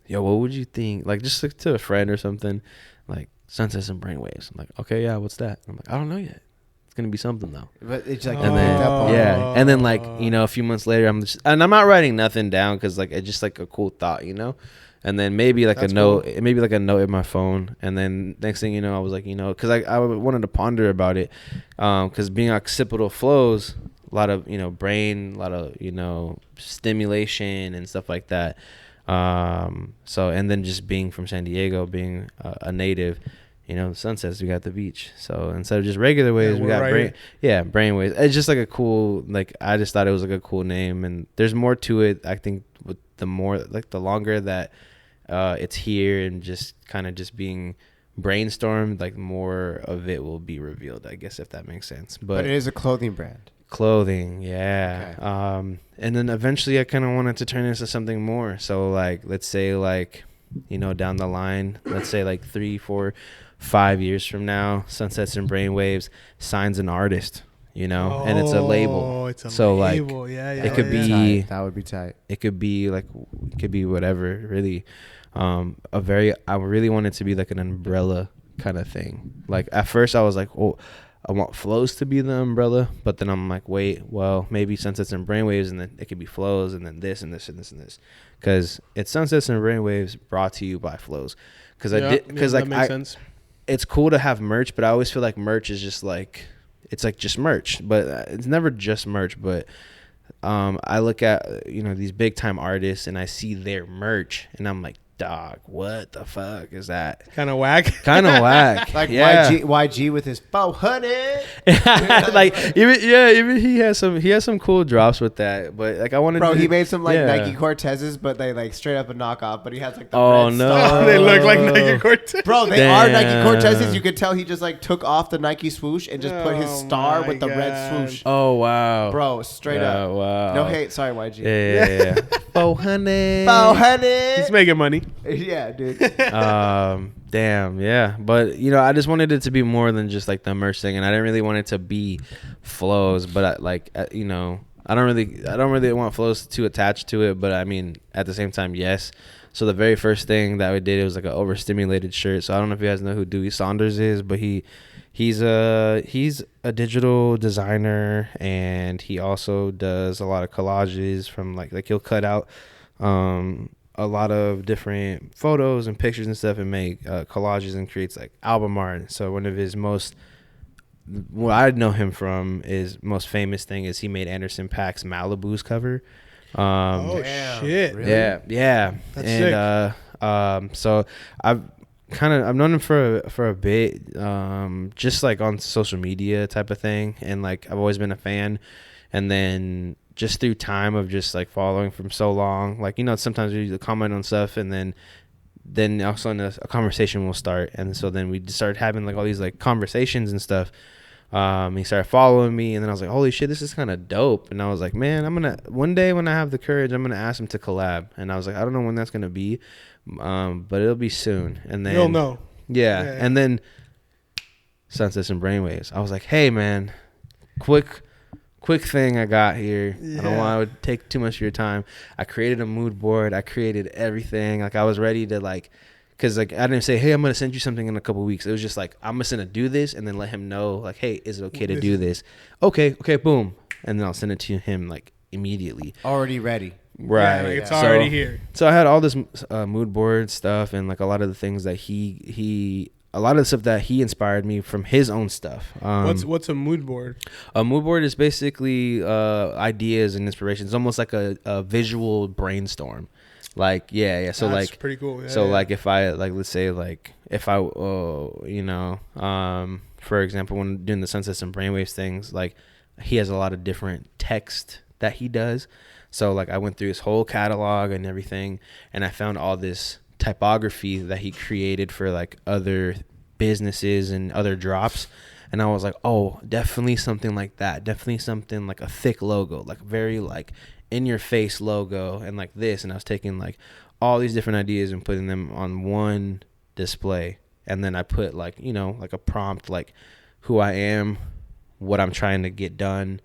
yo, what would you think? Like just like to a friend or something, like Sunsets and Brainwaves. I'm like, okay, yeah, what's that? I'm like, I don't know yet. It's gonna be something though. But it's like, and then like a few months later, I'm not writing nothing down because like it's just like a cool thought, And then maybe like That's a note, cool. maybe like a note in my phone. And then next thing you know, I was like, because I wanted to ponder about it. Because being occipital flows, a lot of, brain, a lot of, stimulation and stuff like that. So, and then just being from San Diego, being a native, sunsets, we got the beach. So instead of just regular waves, we got brain waves. It's just like a cool, like, I just thought it was like a cool name. And there's more to it. I think with the more, like the longer that it's here and just kind of just being brainstormed, like more of it will be revealed, I guess, if that makes sense. But it is a clothing brand. Clothing, yeah. Okay. And then eventually I kind of wanted to turn into something more. So like, let's say like, down the line, let's say like 3, 4, 5 years from now, Sunsets and Brainwaves signs an artist, and it's a label. Oh, it's a so label. Like, yeah. It could be that would be tight. It could be like, it could be whatever, really. I really want it to be like an umbrella kind of thing. Like at first I was like, oh, I want Flowz to be the umbrella, but then I'm like, wait, well, maybe Sunsets and Brainwaves, and then it could be Flowz, and then this and this and this and this, because it's Sunsets and Brainwaves brought to you by Flowz. That makes sense. It's cool to have merch, but I always feel like merch is just like, it's like just merch, but it's never just merch. But I look at these big time artists and I see their merch and I'm like, dog, what the fuck is that? Kind of whack. Like YG with his 400. Like even he has some cool drops with that. But like I wanted, he made some like Nike Cortezes, but they like straight up a knockoff. But he has like the red no, star. They look like Nike Cortez. Bro, they are Nike Cortezes. You could tell he just like took off the Nike swoosh and just put his star with the red swoosh. Oh wow, bro, straight up. Wow. No hate, sorry YG. Yeah. 400. 400. He's making money. Yeah, dude. Damn, yeah. But I just wanted it to be more than just like the merch thing, and I didn't really want it to be Flowz. But I don't really want Flowz too attached to it. But I mean, at the same time, yes. So the very first thing that we did, it was like an overstimulated shirt. So I don't know if you guys know who Dewey Saunders is, but he's a digital designer, and he also does a lot of collages from like he'll cut out a lot of different photos and pictures and stuff and make collages and creates like album art. So one of his what I know him from is most famous thing is he made Anderson .Paak's Malibu's cover. Shit! Really? Yeah. That's sick. So I've known him for a bit, just like on social media type of thing, and like I've always been a fan, and then just through time of just like following from so long, like sometimes we comment on stuff, and then all of a sudden a conversation will start, and so then we just started having like all these like conversations and stuff. He started following me, and then I was like, holy shit, this is kind of dope. And I was like, man, one day when I have the courage, I'm gonna ask him to collab. And I was like, I don't know when that's gonna be, but it'll be soon. And then you'll know. Yeah. And then Sunsets and Brainwaves. I was like, hey man, quick thing I got here. I don't want to take too much of your time. I created a mood board. I created everything. Like I was ready to like, because like I didn't say, hey, I'm gonna send you something in a couple weeks. It was just like, I'm just gonna do this and then let him know like, hey, is it okay to do this? Okay, boom, and then I'll send it to him like immediately. Already ready. Right, yeah, like it's already here. So I had all this mood board stuff and like a lot of the things that a lot of the stuff that he inspired me from his own stuff. What's a mood board? A mood board is basically ideas and inspirations. It's almost like a visual brainstorm. Like yeah. So that's like pretty cool. So like if I like let's say like if I for example when doing the Sunsets and Brainwaves things, like he has a lot of different text that he does. So like I went through his whole catalog and everything, and I found all this typography that he created for like other businesses and other drops, and I was like, oh, definitely something like that, definitely something like a thick logo, like very like in your face logo and like this. And I was taking like all these different ideas and putting them on one display, and then I put like like a prompt, like who I am, what I'm trying to get done,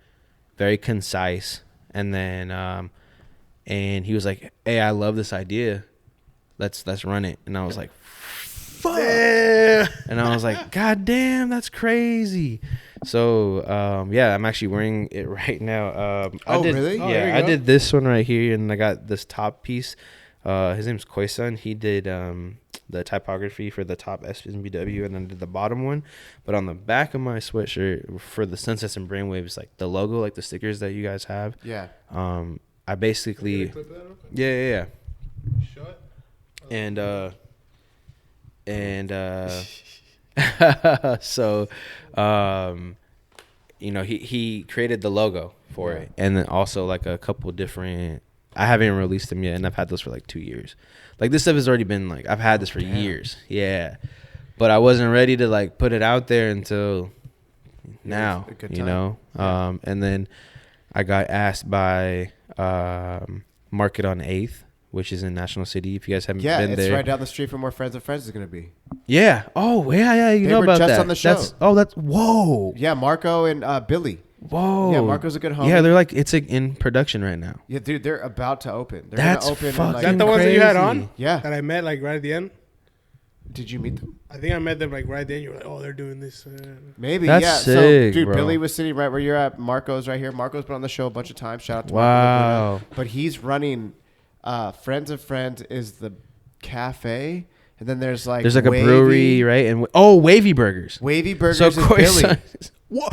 very concise. And then and he was like, hey, I love this idea, let's run it. And I was like, fuck. And I was like, god damn, that's crazy. So I'm actually wearing it right now. Really? Yeah, I did this one right here, and I got this top piece His name's Koisun. He did the typography for the top SMBW and then did the bottom one. But on the back of my sweatshirt for the Sunsets and Brainwaves, like the logo, like the stickers that you guys have. Yeah. I basically. Yeah. Shut. So, he created the logo for it, and then also like a couple different. I haven't released them yet, and I've had those for like 2 years. Like this stuff has already been like I've had this for years, yeah. But I wasn't ready to like put it out there until now, And then I got asked by Market on 8th, which is in National City. If you guys haven't been there, it's right down the street from where Friends of Friends is going to be. Yeah. Oh, yeah. You know about that. They were just on the show. That's whoa. Yeah, Marco and Billy. Whoa. Yeah, Marco's a good homie. Yeah, they're like it's like in production right now. Yeah, dude, they're about to open. That's open. fucking Is that the ones that you had on? Yeah. That I met like right at the end. Did you meet them? I think I met them like right then. You were like, oh, they're doing this. Maybe. That's yeah. sick, so, dude, bro. Billy was sitting right where you're at. Marco's right here. Marco's been on the show a bunch of times. Shout out to Wow. Marco. But he's running. Friends of Friends is the cafe, and then there's like a brewery, right? And Wavy Burgers. Wavy Burgers So is Billy. Whoa.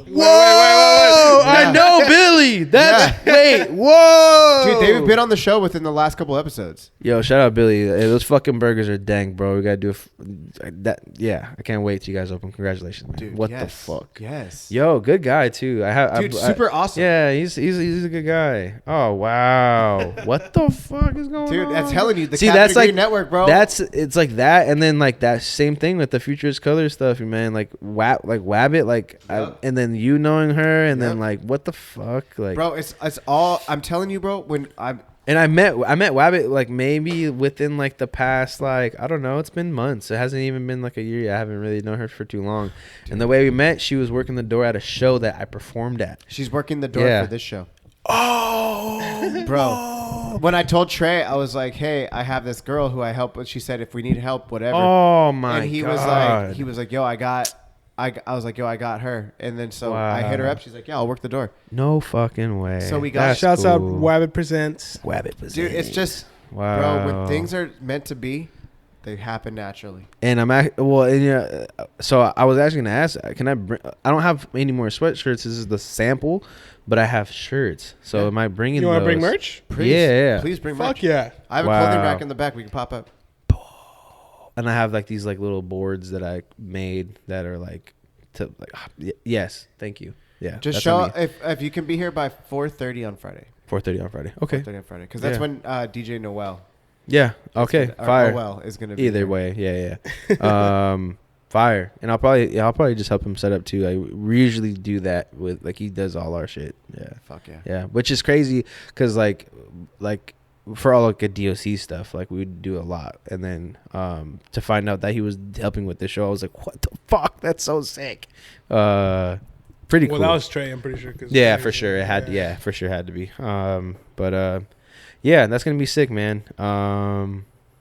Wait. I know Billy. Wait. Whoa. Dude, they've been on the show within the last couple episodes. Yo, shout out Billy. Hey, those fucking burgers are dank, bro. We gotta do that. Yeah, I can't wait till you guys open. Congratulations, man. Dude, What the fuck? Yes. Yo, good guy too. Super awesome. Yeah, he's a good guy. Oh wow, what the fuck is going on? Dude, that's telling you the that's like network, bro. It's like that, and then like that same thing with the Futurist Color stuff, man. Like Wabbit, like, Yep. and then you knowing her, and then like what the fuck, like, bro. It's all. I'm telling you, bro. And I met Wabbit like maybe within like the past, like, I don't know, it's been months. It hasn't even been like a year. I haven't really known her for too long. Dude. And the way we met, she was working the door at a show that I performed at. She's working the door for this show. Oh, bro. When I told Trey, I was like, hey, I have this girl who I help with. She said, if we need help, whatever. Oh my and God. he was like, yo, I was like, yo, I got her. And then I hit her up. She's like, yeah, I'll work the door. No fucking way. So we got shouts out Wabbit Presents. Dude, it's just, bro, when things are meant to be, they happen naturally. And so I was actually gonna ask, can I bring? I don't have any more sweatshirts. This is the sample, but I have shirts. So am I bringing? You want to bring merch? Please, yeah. Please bring merch. Fuck yeah! I have a clothing rack in the back. We can pop up. And I have like these like little boards that I made that are like, yes, thank you. Yeah, just show up if you can be here by 4:30 on Friday. 4:30 on Friday. Okay. 4:30 on Friday, because that's when DJ Noel. Yeah. Okay. Fire. Noel is gonna be either here. way. Yeah. Fire. And I'll probably just help him set up too. We usually do that with like he does all our shit. Yeah. Fuck yeah. Yeah, which is crazy because like for all like a DOC stuff, like we would do a lot, and then to find out that he was helping with the show, I was like, what the fuck? That's so sick. Pretty cool. Well, that was Trey, I'm pretty sure. Yeah, for sure. It had. Yeah, for sure had to be. Yeah, that's gonna be sick, man.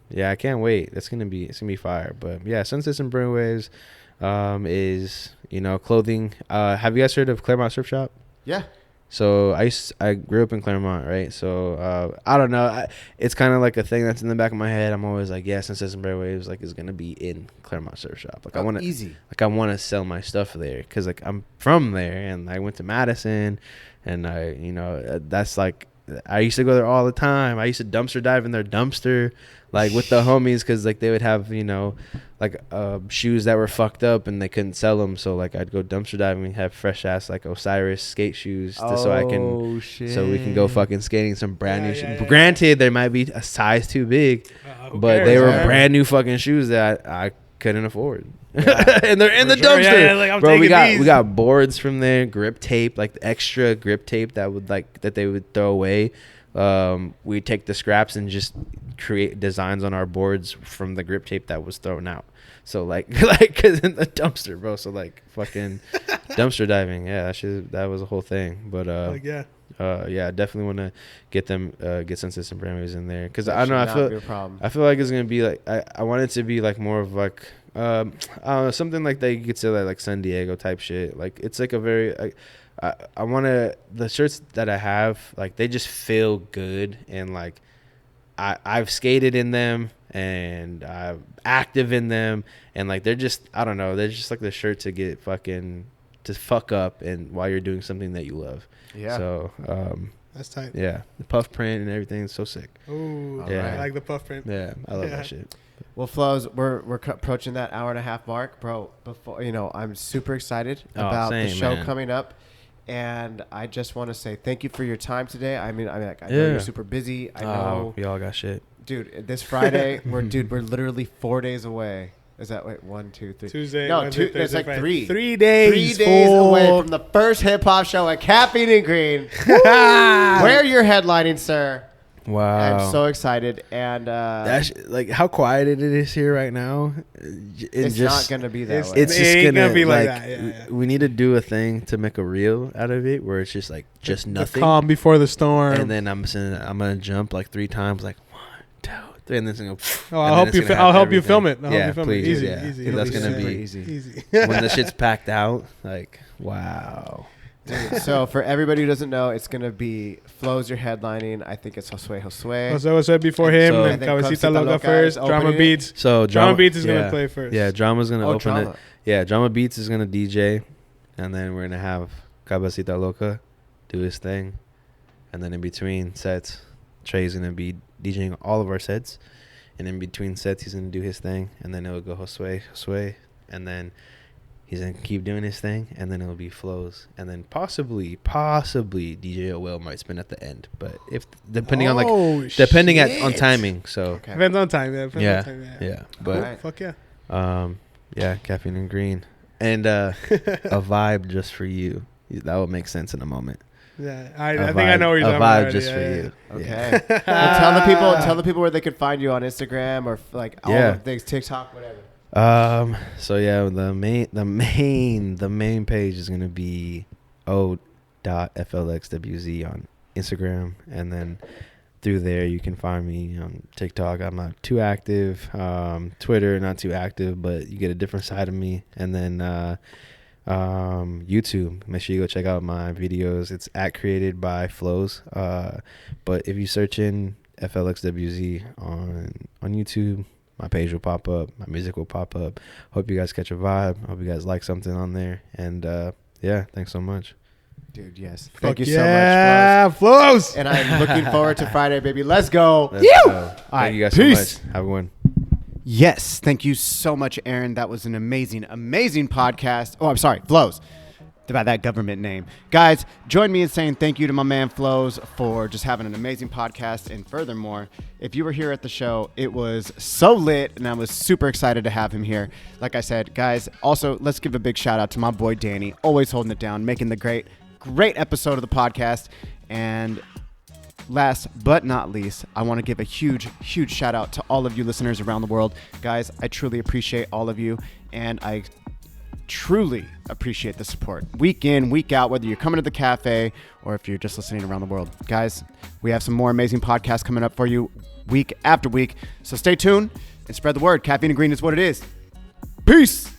Yeah, I can't wait. It's gonna be fire. But yeah, Sunsets and Brainwaves is clothing. Have you guys heard of Claremont Surf Shop? Yeah. So I grew up in Claremont, right? So I don't know. It's kind of like a thing that's in the back of my head. I'm always like, yeah, Sunsets and Brainwaves is gonna be in Claremont Surf Shop. Like I want to sell my stuff there because like I'm from there and I went to Madison, and that's like I used to go there all the time. I used to dumpster dive in their dumpster, like with the homies, because like they would have like shoes that were fucked up and they couldn't sell them. So like I'd go dumpster diving and have fresh ass like Osiris skate shoes so we can go fucking skating some brand new shoes. Granted, they might be a size too big, but they were brand new fucking shoes that I couldn't afford. Yeah. And they're in the dumpster. Yeah, like, bro, we got boards from there, grip tape, like the extra grip tape that they would throw away. We take the scraps and just create designs on our boards from the grip tape that was thrown out. So like cause in the dumpster, bro. So like fucking dumpster diving. Yeah, that was a whole thing. But yeah, I definitely want to get Sunsets and Brainwaves in there because I don't know. I feel like it's gonna be like I want it to be like more of like I don't know, something like that you could say like San Diego type shit. Like it's like a very I want to the shirts that I have, like they just feel good and like I've skated in them and I'm active in them, and like they're just, I don't know, they're just like the shirt to get fucking to fuck up and while you're doing something that you love. Yeah. So That's tight. yeah, the puff print and everything is so sick. Ooh, Yeah. I like the puff print. Yeah, I love that shit. Well, Flowz, we're approaching that hour-and-a-half mark, bro. Before I'm super excited about the show coming up, and I just want to say thank you for your time today. I mean, I know you're super busy. I know we all got shit, dude. This Friday, we're literally 4 days away. Is that 1, 2, 3? Tuesday. No, Wednesday, it's like Friday. 3. 3 days. 3 days away from the first hip hop show at Caffeine and Green. Where you're headlining, sir. Wow. I'm so excited. And that's like how quiet it is here right now. It's not going to be that way. It's just gonna be like like that. Yeah. we need to do a thing to make a reel out of it where it's just like just nothing. The calm before the storm. And then I'm gonna jump like 3 times, like 1, 2, 3, and then it's gonna. Oh, I'll help you film it. Yeah, please. Easy, yeah. easy. That's gonna be easy. when the shit's packed out. Like wow. Dude, so for everybody who doesn't know, it's gonna be Flowz you're headlining. I think it's Josuė Josuė. Josuė Josuė before him, So- and Cabecita Loca first. Drama opening. Beats. So Drama Beats is gonna play first. Yeah, Drama's gonna open Drama. it. Yeah, Drama Beats is gonna DJ, and then we're gonna have Cabecita Loca do his thing, and then in between sets, Tre's gonna be DJing all of our sets, and in between sets he's gonna do his thing, and then it'll go Josuė Josuė, and then he's gonna keep doing his thing, and then it'll be Flowz, and then possibly DJ Will might spin at the end, but if depending on on timing. So Okay. Depends on time. Yeah. yeah, On time, yeah, but Alright. Fuck yeah. yeah, Caffeine and Green, and a vibe just for you. That would make sense in a moment. Yeah. I think I know what you're talking about. A vibe just for you. Okay. Well, tell the people where they could find you on Instagram or like all the things, TikTok, whatever. So yeah, the main page is gonna be o.flxwz on Instagram, and then through there you can find me on TikTok. I'm not too active. Twitter, not too active, but you get a different side of me. And then YouTube, make sure you go check out my videos. It's @created by Flowz. But if you search in FLXWZ on YouTube, my page will pop up. My music will pop up. Hope you guys catch a vibe. Hope you guys like something on there. And yeah, thanks so much. Dude, yes. Fuck Thank you so yeah, much, Flowz. Flowz. And I'm looking forward to Friday, baby. Let's go. Let's go. All Thank you guys peace. so much. Have a good one. Yes. Thank you so much, Aaron. That was an amazing podcast. Oh, I'm sorry. Flowz. About that government name. Guys, join me in saying thank you to my man Flowz for just having an amazing podcast. And furthermore, if you were here at the show, it was so lit and I was super excited to have him here. Like I said, guys, also let's give a big shout out to my boy Danny, always holding it down, making the great episode of the podcast. And last but not least, I want to give a huge shout out to all of you listeners around the world. Guys, I truly appreciate all of you, and I truly appreciate the support week in, week out, whether you're coming to the cafe or if you're just listening around the world. Guys, we have some more amazing podcasts coming up for you week after week. So stay tuned and spread the word. Caffeine and Green is what it is. Peace.